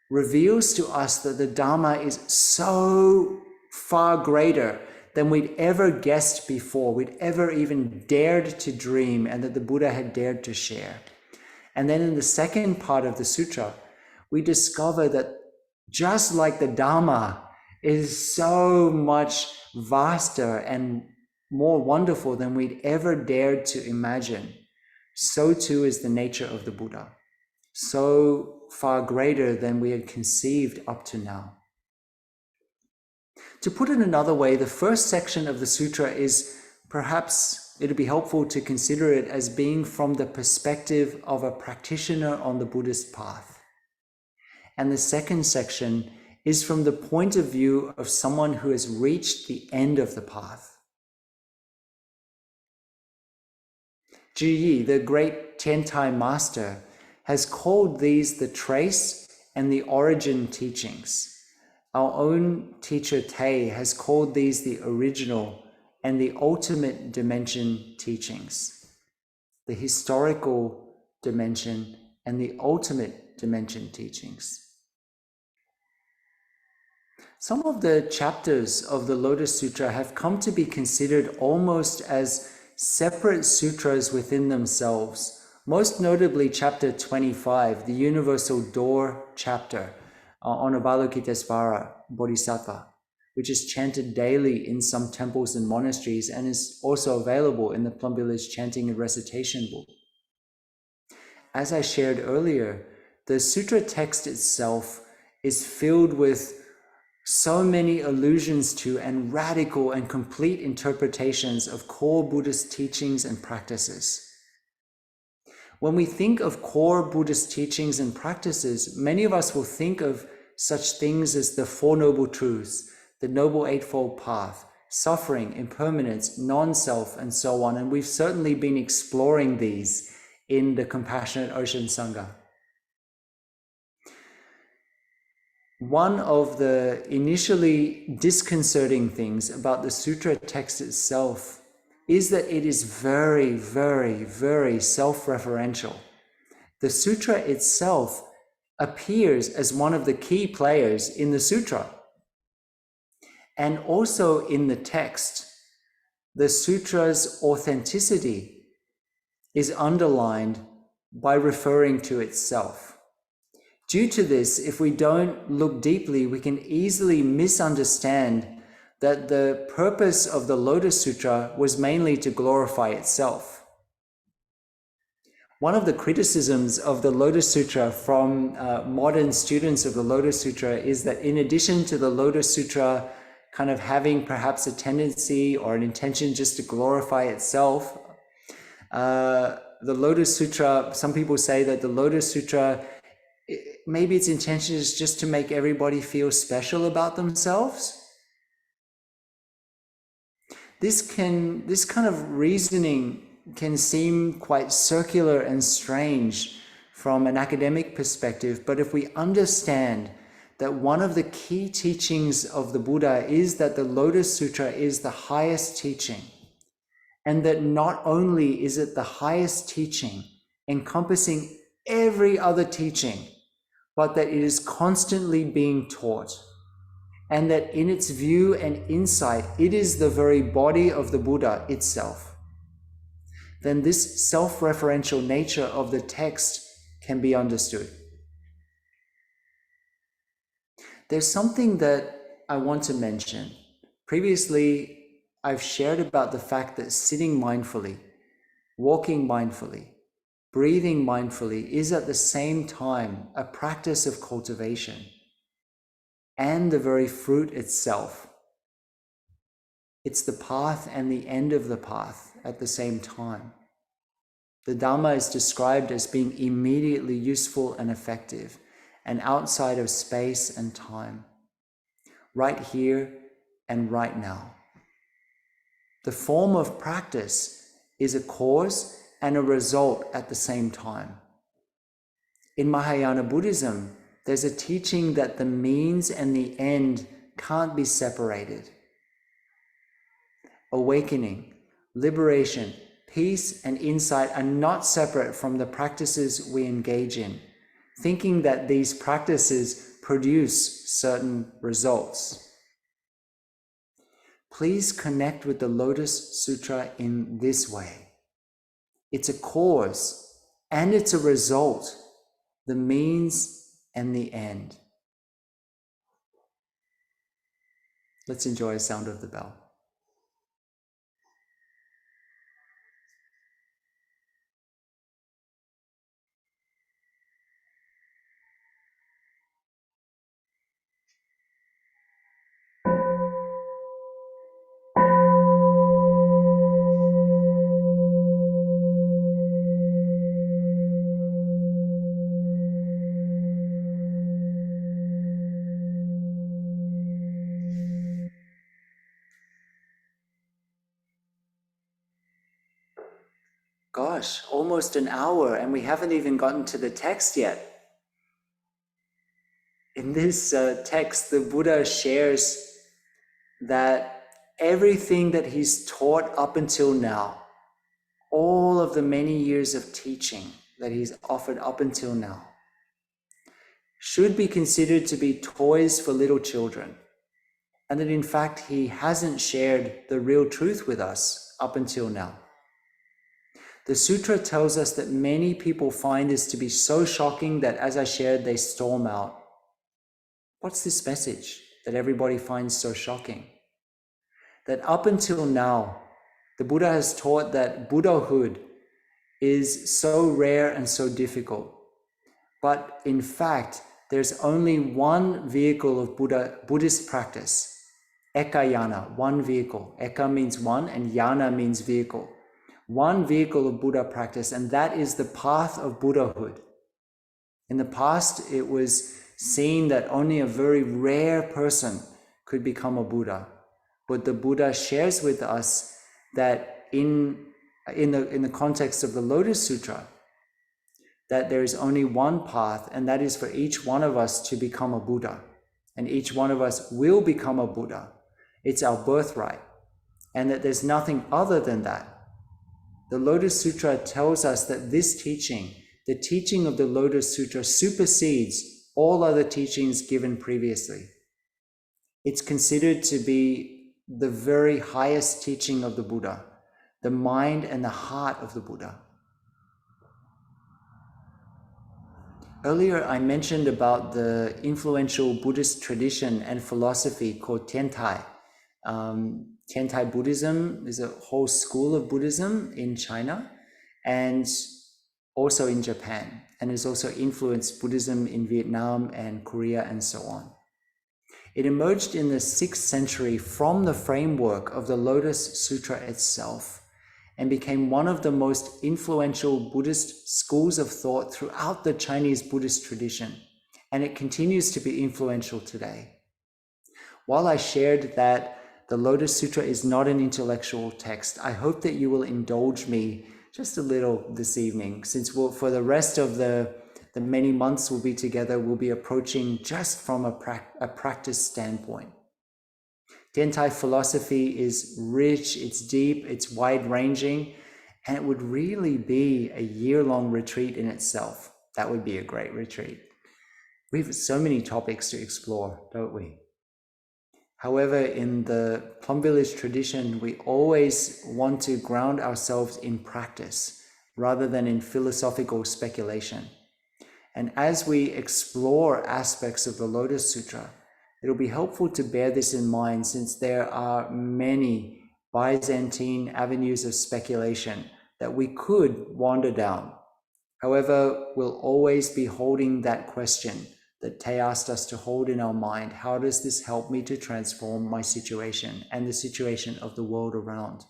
reveals to us that the Dharma is so far greater than we'd ever guessed before, we'd ever even dared to dream, and that the Buddha had dared to share. And then in the second part of the sutra, we discover that just like the Dharma is so much vaster and more wonderful than we'd ever dared to imagine, so too is the nature of the Buddha, so far greater than we had conceived up to now. To put it another way, the first section of the sutra is, perhaps it'd be helpful to consider it as being from the perspective of a practitioner on the Buddhist path. And the second section is from the point of view of someone who has reached the end of the path. Zhi Yi, the great Tendai master, has called these the trace and the origin teachings. Our own teacher Tei has called these the original and the ultimate dimension teachings, the historical dimension and the ultimate dimension teachings. Some of the chapters of the Lotus Sutra have come to be considered almost as separate sutras within themselves, most notably chapter 25, the Universal Door chapter on Avalokitesvara Bodhisattva, which is chanted daily in some temples and monasteries and is also available in the Plum Village Chanting and Recitation book. As I shared earlier, the sutra text itself is filled with so many allusions to and radical and complete interpretations of core Buddhist teachings and practices. When we think of core Buddhist teachings and practices, many of us will think of such things as the Four Noble Truths, the Noble Eightfold Path, suffering, impermanence, non-self, and so on. And we've certainly been exploring these in the Compassionate Ocean Sangha. One of the initially disconcerting things about the sutra text itself is that it is very, very, very self-referential. The sutra itself appears as one of the key players in the sutra. And also in the text, the sutra's authenticity is underlined by referring to itself. Due to this, if we don't look deeply, we can easily misunderstand that the purpose of the Lotus Sutra was mainly to glorify itself. One of the criticisms of the Lotus Sutra from modern students of the Lotus Sutra is that in addition to the Lotus Sutra kind of having perhaps a tendency or an intention just to glorify itself, the Lotus Sutra, some people say that the Lotus Sutra, maybe its intention is just to make everybody feel special about themselves. This kind of reasoning can seem quite circular and strange from an academic perspective, but if we understand that one of the key teachings of the Buddha is that the Lotus Sutra is the highest teaching, and that not only is it the highest teaching encompassing every other teaching, but that it is constantly being taught, and that in its view and insight, it is the very body of the Buddha itself. Then this self-referential nature of the text can be understood. There's something that I want to mention. Previously, I've shared about the fact that sitting mindfully, walking mindfully, breathing mindfully is at the same time a practice of cultivation and the very fruit itself. It's the path and the end of the path at the same time. The Dharma is described as being immediately useful and effective, and outside of space and time, right here and right now. The form of practice is a cause and a result at the same time. In Mahayana Buddhism, there's a teaching that the means and the end can't be separated. Awakening, liberation, peace, and insight are not separate from the practices we engage in, thinking that these practices produce certain results. Please connect with the Lotus Sutra in this way. It's a cause and it's a result, the means and the end. Let's enjoy a sound of the bell. Gosh, almost an hour and we haven't even gotten to the text yet. In this text, the Buddha shares that everything that he's taught up until now, all of the many years of teaching that he's offered up until now, should be considered to be toys for little children, and that in fact he hasn't shared the real truth with us up until now. The sutra tells us that many people find this to be so shocking that, as I shared, they storm out. What's this message that everybody finds so shocking? That up until now, the Buddha has taught that Buddhahood is so rare and so difficult. But in fact, there's only one vehicle of Buddhist practice, ekayana, one vehicle. Eka means one and yana means vehicle. One vehicle of Buddha practice, and that is the path of Buddhahood. In the past, it was seen that only a very rare person could become a Buddha. But the Buddha shares with us that in the context of the Lotus Sutra, that there is only one path, and that is for each one of us to become a Buddha. And each one of us will become a Buddha. It's our birthright. And that there's nothing other than that. The Lotus Sutra tells us that this teaching, the teaching of the Lotus Sutra, supersedes all other teachings given previously. It's considered to be the very highest teaching of the Buddha, the mind and the heart of the Buddha. Earlier, I mentioned about the influential Buddhist tradition and philosophy called Tendai. Tendai Buddhism is a whole school of Buddhism in China and also in Japan, and has also influenced Buddhism in Vietnam and Korea and so on. It emerged in the 6th century from the framework of the Lotus Sutra itself and became one of the most influential Buddhist schools of thought throughout the Chinese Buddhist tradition, and it continues to be influential today. While I shared that the Lotus Sutra is not an intellectual text, I hope that you will indulge me just a little this evening, since for the rest of the the many months we'll be together, we'll be approaching just from a practice standpoint. Tendai philosophy is rich, it's deep, it's wide-ranging, and it would really be a year-long retreat in itself. That would be a great retreat. We have so many topics to explore, don't we? However, in the Plum Village tradition, we always want to ground ourselves in practice rather than in philosophical speculation. And as we explore aspects of the Lotus Sutra, it'll be helpful to bear this in mind, since there are many Byzantine avenues of speculation that we could wander down. However, we'll always be holding that question that Tay asked us to hold in our mind. How does this help me to transform my situation and the situation of the world around?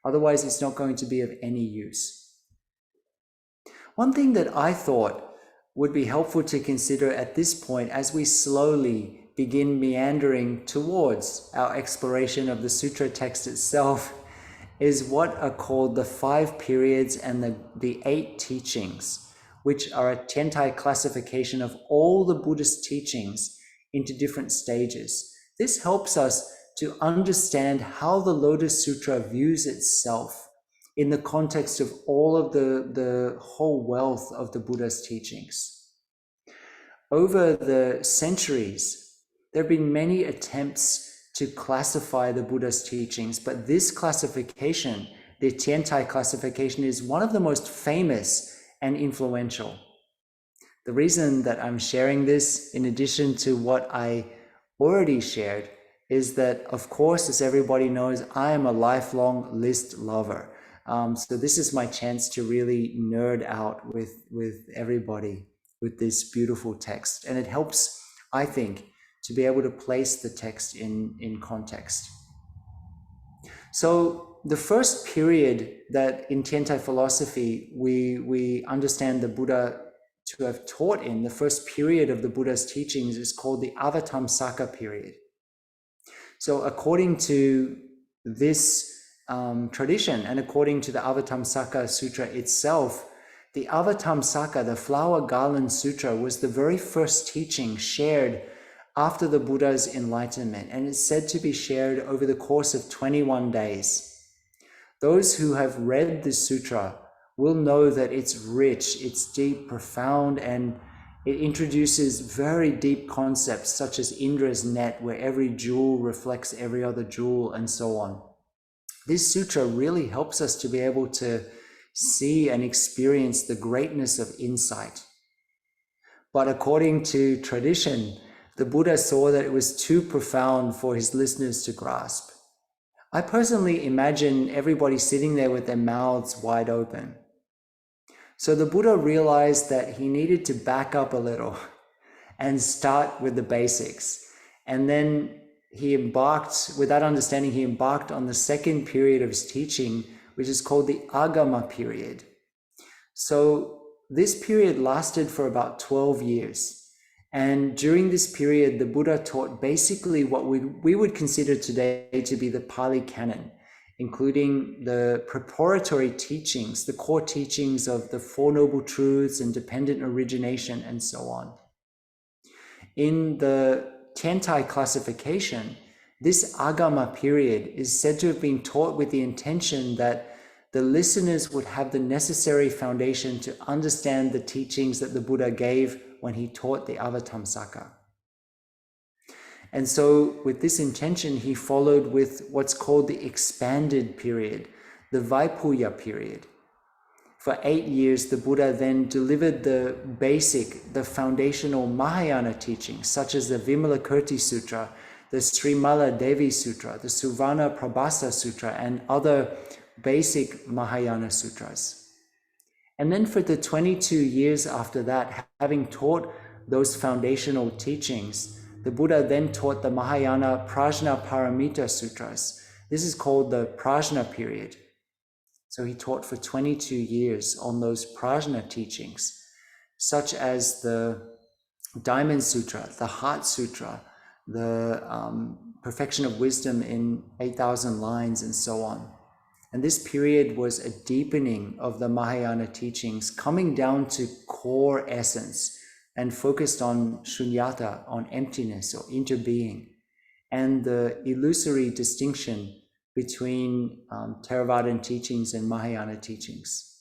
Otherwise, it's not going to be of any use. One thing that I thought would be helpful to consider at this point, as we slowly begin meandering towards our exploration of the sutra text itself, is what are called the 5 periods and the 8 teachings, which are a Tendai classification of all the Buddhist teachings into different stages. This helps us to understand how the Lotus Sutra views itself in the context of all of the whole wealth of the Buddha's teachings. Over the centuries, there have been many attempts to classify the Buddha's teachings, but this classification, the Tendai classification, is one of the most famous and influential. The reason that I'm sharing this, in addition to what I already shared, is that, of course, as everybody knows, I am a lifelong list lover. So this is my chance to really nerd out with everybody with this beautiful text. And it helps, I think, to be able to place the text in context. So the first period that in Tendai philosophy we understand the Buddha to have taught in, the first period of the Buddha's teachings, is called the Avatamsaka period. So according to this tradition, and according to the Avatamsaka Sutra itself, the Avatamsaka, the Flower Garland Sutra, was the very first teaching shared after the Buddha's enlightenment, and it's said to be shared over the course of 21 days. Those who have read this sutra will know that it's rich, it's deep, profound, and it introduces very deep concepts such as Indra's net, where every jewel reflects every other jewel, and so on. This sutra really helps us to be able to see and experience the greatness of insight. But according to tradition, the Buddha saw that it was too profound for his listeners to grasp. I personally imagine everybody sitting there with their mouths wide open. So the Buddha realized that he needed to back up a little and start with the basics. And then he embarked, with that understanding, he embarked on the second period of his teaching, which is called the Agama period. So this period lasted for about 12 years. And during this period, the Buddha taught basically what we would consider today to be the Pali Canon, including the preparatory teachings, the core teachings of the Four Noble Truths and dependent origination, and so on. In the Tendai classification, this Agama period is said to have been taught with the intention that the listeners would have the necessary foundation to understand the teachings that the Buddha gave when he taught the Avatamsaka. And so with this intention, he followed with what's called the expanded period, the Vaipuya period. For 8 years, the Buddha then delivered the basic, the foundational Mahayana teachings, such as the Vimalakirti Sutra, the Srimala Devi Sutra, the Suvarna Prabhasa Sutra, and other basic Mahayana sutras. And then for the 22 years after that, having taught those foundational teachings, the Buddha then taught the Mahayana Prajna Paramita Sutras. This is called the Prajna period. So he taught for 22 years on those Prajna teachings, such as the Diamond Sutra, the Heart Sutra, the Perfection of Wisdom in 8,000 lines, and so on. And this period was a deepening of the Mahayana teachings, coming down to core essence and focused on shunyata, on emptiness or interbeing, and the illusory distinction between Theravadan teachings and Mahayana teachings.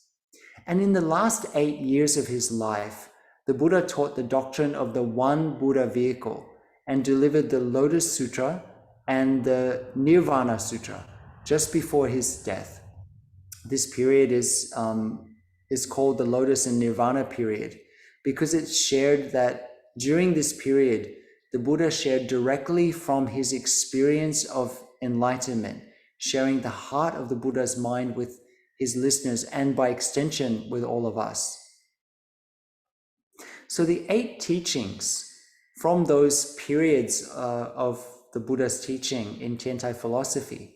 And in the last 8 years of his life, the Buddha taught the doctrine of the one Buddha vehicle and delivered the Lotus Sutra and the Nirvana Sutra just before his death. This period is called the Lotus and Nirvana period because it's shared that during this period, the Buddha shared directly from his experience of enlightenment, sharing the heart of the Buddha's mind with his listeners and by extension with all of us. So the 8 teachings from those periods of the Buddha's teaching in Tendai philosophy,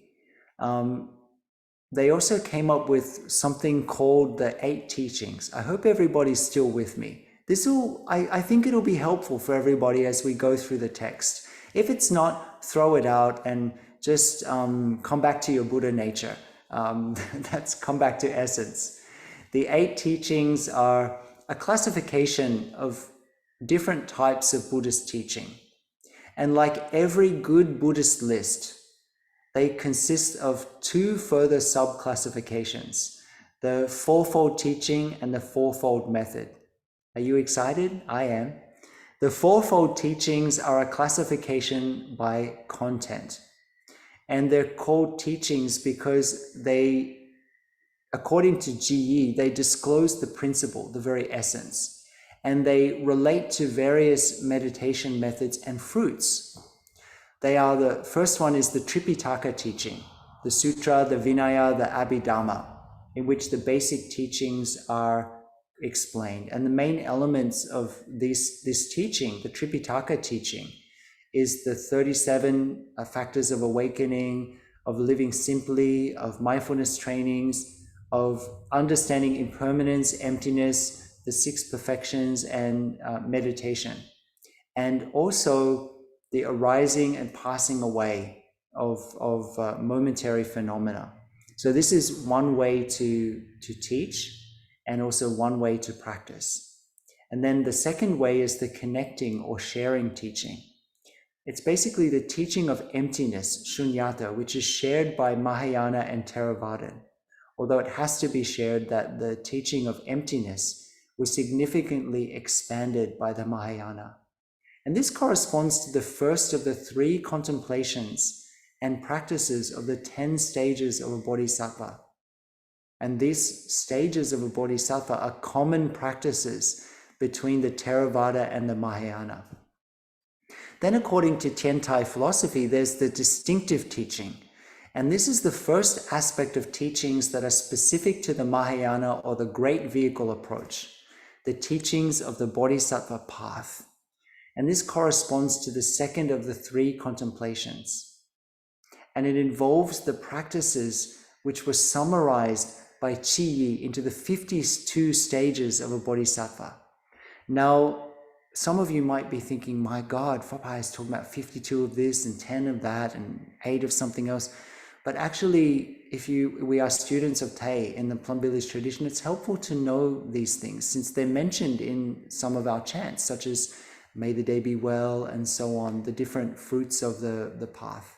they also came up with something called the 8 teachings. I hope everybody's still with me. I think it'll be helpful for everybody as we go through the text. If it's not, throw it out and just come back to your Buddha nature. That's come back to essence. The 8 teachings are a classification of different types of Buddhist teaching. And like every good Buddhist list, they consist of 2 further sub-classifications, the fourfold teaching and the fourfold method. Are you excited? I am. The fourfold teachings are a classification by content. And they're called teachings because they, according to GE, they disclose the principle, the very essence, and they relate to various meditation methods and fruits. The first one is the Tripitaka teaching, the Sutra, the Vinaya, the Abhidhamma, in which the basic teachings are explained. And the main elements of this teaching, the Tripitaka teaching, is the 37 factors of awakening, of living simply, of mindfulness trainings, of understanding impermanence, emptiness, the 6 perfections, and meditation. And also the arising and passing away of momentary phenomena. So this is one way to teach and also one way to practice. And then the second way is the connecting or sharing teaching. It's basically the teaching of emptiness, shunyata, which is shared by Mahayana and Theravada, although it has to be shared that the teaching of emptiness was significantly expanded by the Mahayana. And this corresponds to the first of the 3 contemplations and practices of the 10 stages of a bodhisattva. And these stages of a bodhisattva are common practices between the Theravada and the Mahayana. Then according to Tendai philosophy, there's the distinctive teaching. And this is the first aspect of teachings that are specific to the Mahayana or the great vehicle approach, the teachings of the bodhisattva path. And this corresponds to the second of the 3 contemplations. And it involves the practices which were summarized by Chi into the 52 stages of a bodhisattva. Now, some of you might be thinking, my God, Fapai is talking about 52 of this and 10 of that and 8 of something else. But actually, we are students of Te in the Plum Village tradition, it's helpful to know these things since they're mentioned in some of our chants, such as may the day be well, and so on, the different fruits of the path.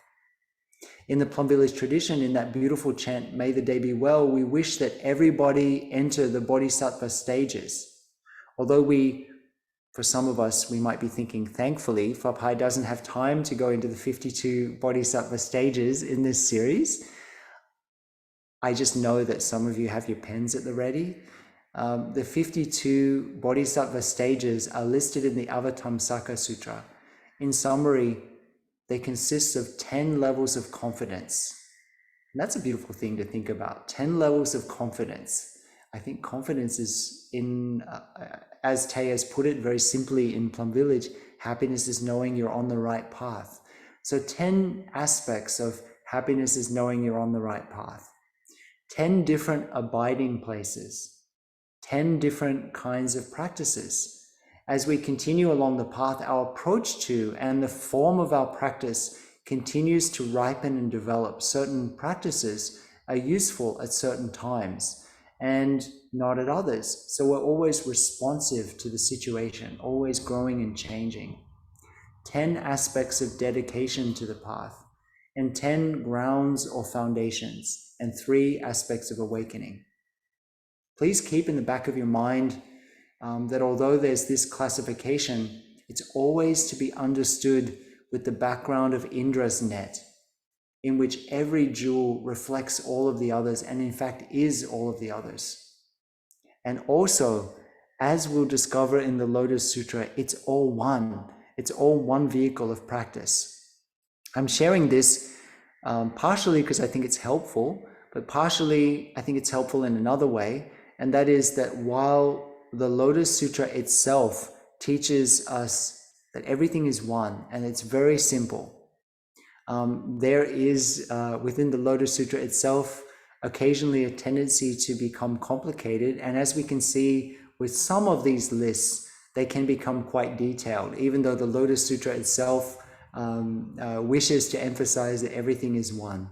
In the Plum Village tradition, in that beautiful chant, may the day be well, we wish that everybody enter the bodhisattva stages. Although for some of us, we might be thinking, thankfully, Fapai doesn't have time to go into the 52 bodhisattva stages in this series. I just know that some of you have your pens at the ready. The 52 bodhisattva stages are listed in the Avatamsaka Sutra. In summary, they consist of 10 levels of confidence. And that's a beautiful thing to think about, 10 levels of confidence. I think confidence is as Te has put it very simply in Plum Village, happiness is knowing you're on the right path. So 10 aspects of happiness is knowing you're on the right path. 10 different abiding places. 10 different kinds of practices. As we continue along the path, our approach to and the form of our practice continues to ripen and develop. Certain practices are useful at certain times and not at others. So we're always responsive to the situation, always growing and changing. 10 aspects of dedication to the path, and 10 grounds or foundations, and 3 aspects of awakening. Please keep in the back of your mind that although there's this classification, it's always to be understood with the background of Indra's net, in which every jewel reflects all of the others and in fact is all of the others. And also, as we'll discover in the Lotus Sutra, it's all one. It's all one vehicle of practice. I'm sharing this partially because I think it's helpful, but partially I think it's helpful in another way, and that is that while the Lotus Sutra itself teaches us that everything is one and it's very simple, there is within the Lotus Sutra itself occasionally a tendency to become complicated, and as we can see with some of these lists, they can become quite detailed, even though the Lotus Sutra itself wishes to emphasize that everything is one.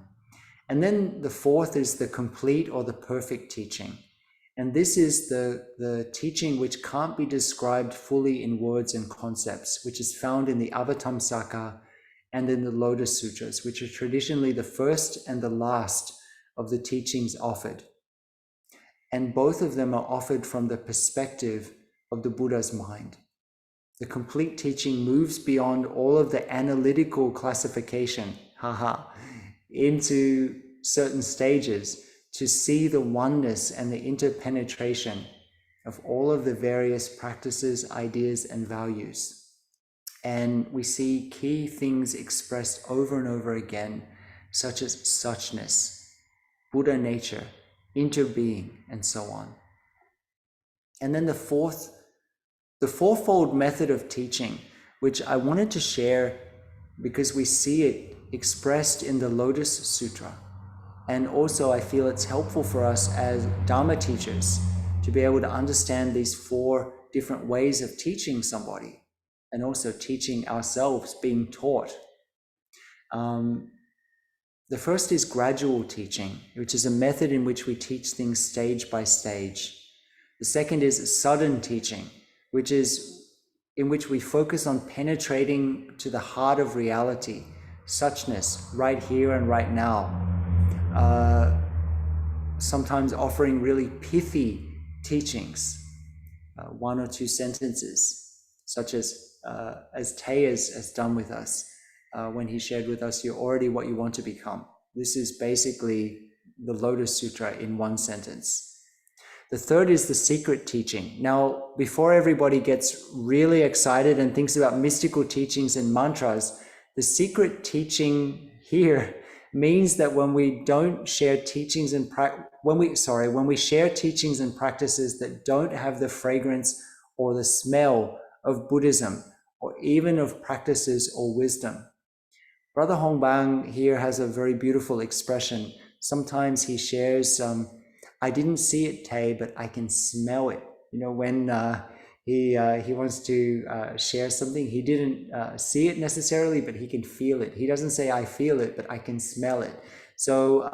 And then the fourth is the complete or the perfect teaching. And this is the teaching which can't be described fully in words and concepts, which is found in the Avatamsaka and in the Lotus Sutras, which are traditionally the first and the last of the teachings offered. And both of them are offered from the perspective of the Buddha's mind. The complete teaching moves beyond all of the analytical classification, into certain stages to see the oneness and the interpenetration of all of the various practices, ideas, and values. And we see key things expressed over and over again, such as suchness, Buddha nature, interbeing, and so on. And then the fourfold method of teaching, which I wanted to share because we see it expressed in the Lotus Sutra. And also I feel it's helpful for us as Dharma teachers to be able to understand these 4 different ways of teaching somebody and also teaching ourselves, being taught. The first is gradual teaching, which is a method in which we teach things stage by stage. The second is sudden teaching, which is in which we focus on penetrating to the heart of reality, suchness, right here and right now. Sometimes offering really pithy teachings, 1 or 2 sentences, such as Tay has done with us when he shared with us, "You're already what you want to become." This is basically the Lotus Sutra in 1 sentence. The third is the secret teaching. Now, before everybody gets really excited and thinks about mystical teachings and mantras, the secret teaching here means that when we don't share teachings and when we share teachings and practices that don't have the fragrance or the smell of Buddhism or even of practices or wisdom. Brother Hongbang here has a very beautiful expression. Sometimes he shares, "I didn't see it, Tay, but I can smell it." You know, when he wants to share something, he didn't see it necessarily, but he can feel it. He doesn't say, "I feel it," but "I can smell it." So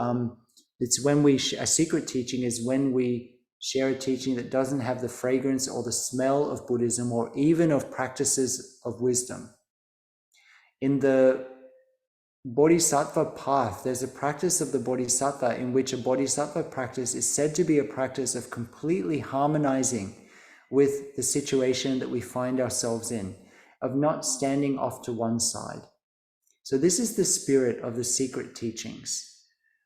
it's when a secret teaching is when we share a teaching that doesn't have the fragrance or the smell of Buddhism or even of practices of wisdom. In the Bodhisattva path, there's a practice of the Bodhisattva in which a Bodhisattva practice is said to be a practice of completely harmonizing with the situation that we find ourselves in, of not standing off to one side. So this is the spirit of the secret teachings.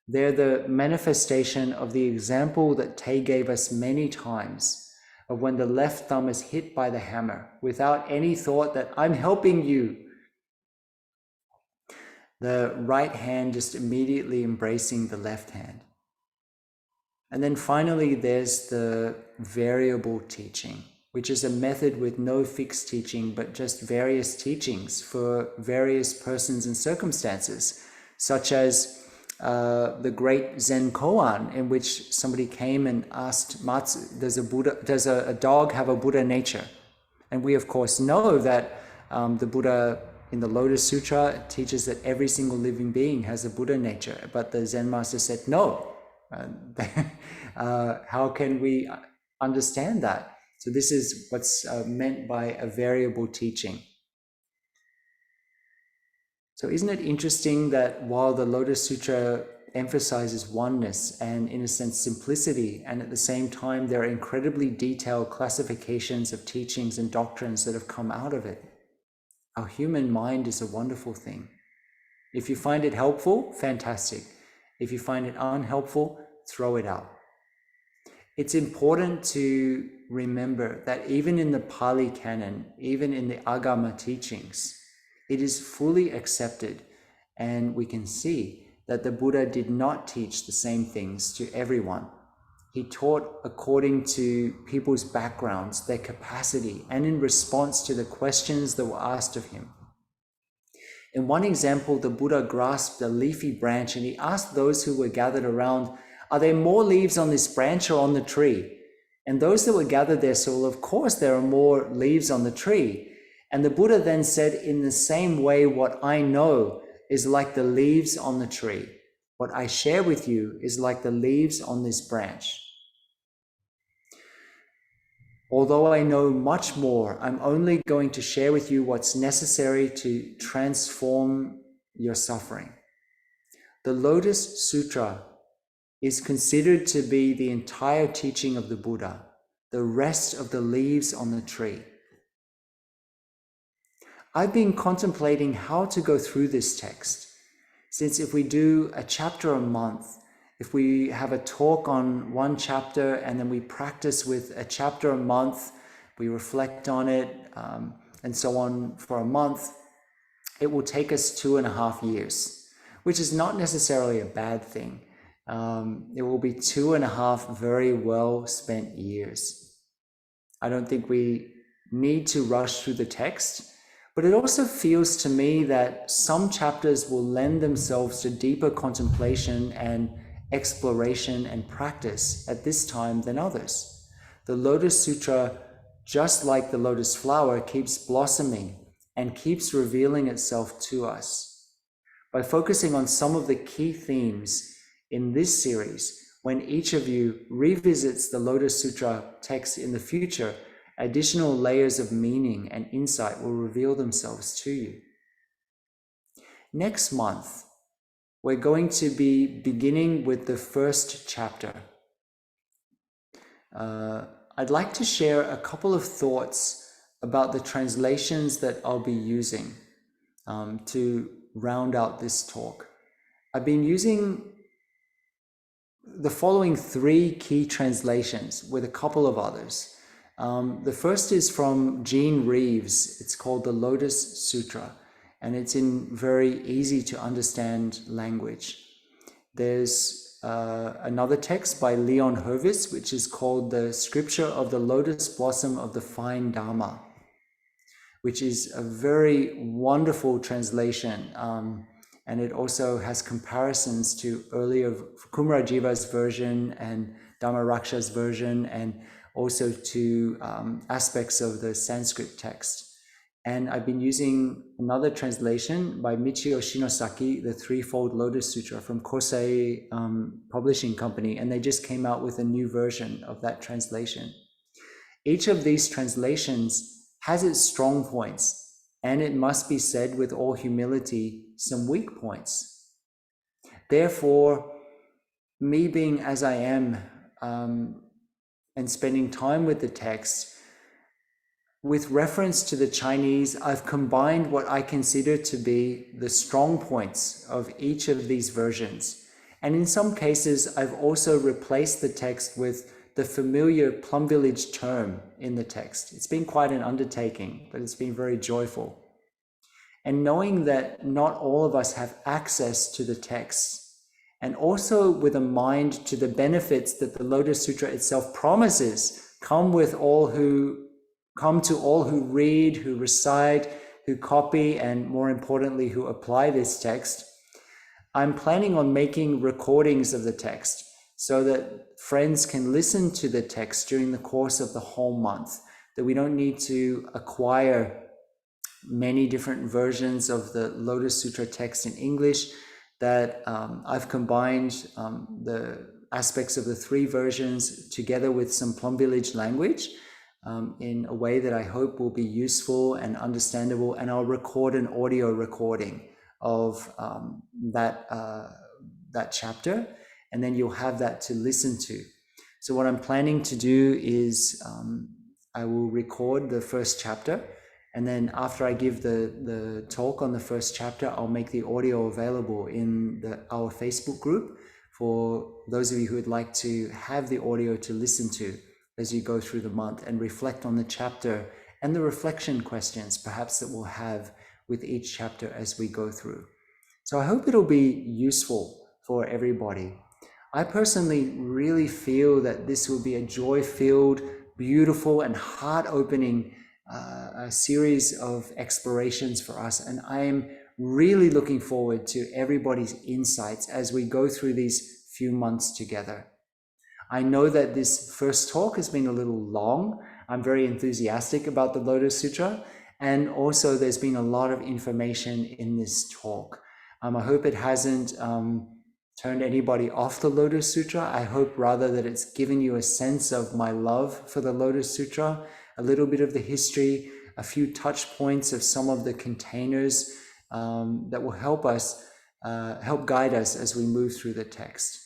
They're the manifestation of the example that Tay gave us many times of when the left thumb is hit by the hammer without any thought that I'm helping you. The right hand just immediately embracing the left hand. And then finally, there's the variable teaching, which is a method with no fixed teaching, but just various teachings for various persons and circumstances, such as the great Zen koan, in which somebody came and asked, does a dog have a Buddha nature? And we of course know that the Buddha in the Lotus Sutra teaches that every single living being has a Buddha nature, but the Zen master said, no, How can we understand that? So this is what's meant by a variable teaching. So isn't it interesting that while the Lotus Sutra emphasizes oneness and, in a sense, simplicity, and at the same time there are incredibly detailed classifications of teachings and doctrines that have come out of it? Our human mind is a wonderful thing. If you find it helpful, fantastic. If you find it unhelpful, throw it out. It's important to remember that even in the Pali Canon, even in the Agama teachings, it is fully accepted, and we can see that the Buddha did not teach the same things to everyone. He taught according to people's backgrounds, their capacity, and in response to the questions that were asked of him. In one example, the Buddha grasped a leafy branch and he asked those who were gathered around, "Are there more leaves on this branch or on the tree?" And those that were gathered there said, "Well, of course there are more leaves on the tree." And the Buddha then said, "In the same way, what I know is like the leaves on the tree. What I share with you is like the leaves on this branch. Although I know much more, I'm only going to share with you what's necessary to transform your suffering." The Lotus Sutra is considered to be the entire teaching of the Buddha, the rest of the leaves on the tree. I've been contemplating how to go through this text, since if we do a chapter a month, if we have a talk on one chapter and then we practice with a chapter a month, we reflect on it, and so on for a month, it will take us 2.5 years, which is not necessarily a bad thing. It will be 2.5 very well spent years. I don't think we need to rush through the text, but it also feels to me that some chapters will lend themselves to deeper contemplation and exploration and practice at this time than others. The Lotus Sutra, just like the lotus flower, keeps blossoming and keeps revealing itself to us. By focusing on some of the key themes in this series, when each of you revisits the Lotus Sutra text in the future, additional layers of meaning and insight will reveal themselves to you. Next month, we're going to be beginning with the first chapter. I'd like to share a couple of thoughts about the translations that I'll be using to round out this talk. I've been using the following 3 key translations with a couple of others. The first is from Jean Reeves. It's called the Lotus Sutra, and it's in very easy to understand language. There's another text by Leon Hervis, which is called the Scripture of the Lotus Blossom of the Fine Dharma, which is a very wonderful translation. And it also has comparisons to earlier Kumarajiva's version and Dhammaraksha's version, and also to aspects of the Sanskrit text. And I've been using another translation by Michio Shinosaki, the Threefold Lotus Sutra from Kosei Publishing Company, and they just came out with a new version of that translation. Each of these translations has its strong points, and it must be said with all humility, some weak points. Therefore, me being as I am and spending time with the text, with reference to the Chinese, I've combined what I consider to be the strong points of each of these versions. And in some cases, I've also replaced the text with the familiar Plum Village term in the text. It's been quite an undertaking, but it's been very joyful. And knowing that not all of us have access to the text, and also with a mind to the benefits that the Lotus Sutra itself promises come to all who read, who recite, who copy, and more importantly, who apply this text, I'm planning on making recordings of the text so that friends can listen to the text during the course of the whole month, that we don't need to acquire many different versions of the Lotus Sutra text in English, that I've combined the aspects of the three versions together with some Plum Village language in a way that I hope will be useful and understandable. And I'll record an audio recording of that chapter, and then you'll have that to listen to. So what I'm planning to do is I will record the first chapter, and then after I give the talk on the first chapter, I'll make the audio available in our Facebook group for those of you who would like to have the audio to listen to as you go through the month and reflect on the chapter and the reflection questions perhaps that we'll have with each chapter as we go through. So I hope it'll be useful for everybody. I personally really feel that this will be a joy-filled, beautiful, and heart-opening a series of explorations for us. And I am really looking forward to everybody's insights as we go through these few months together. I know that this first talk has been a little long. I'm very enthusiastic about the Lotus Sutra. And also there's been a lot of information in this talk. I hope it hasn't turned anybody off the Lotus Sutra. I hope rather that it's given you a sense of my love for the Lotus Sutra, a little bit of the history, a few touch points of some of the containers that will help guide us as we move through the text.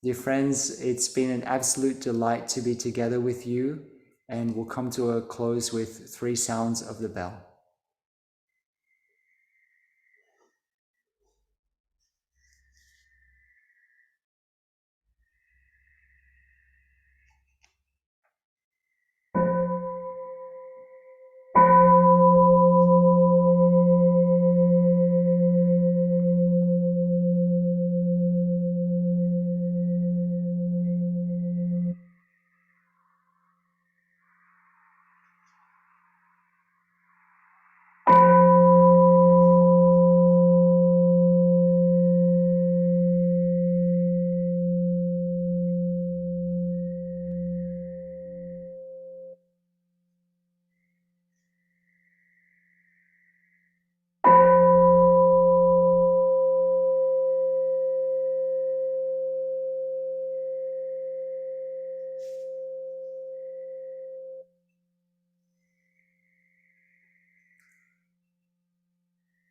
Dear friends, it's been an absolute delight to be together with you, and we'll come to a close with 3 sounds of the bell.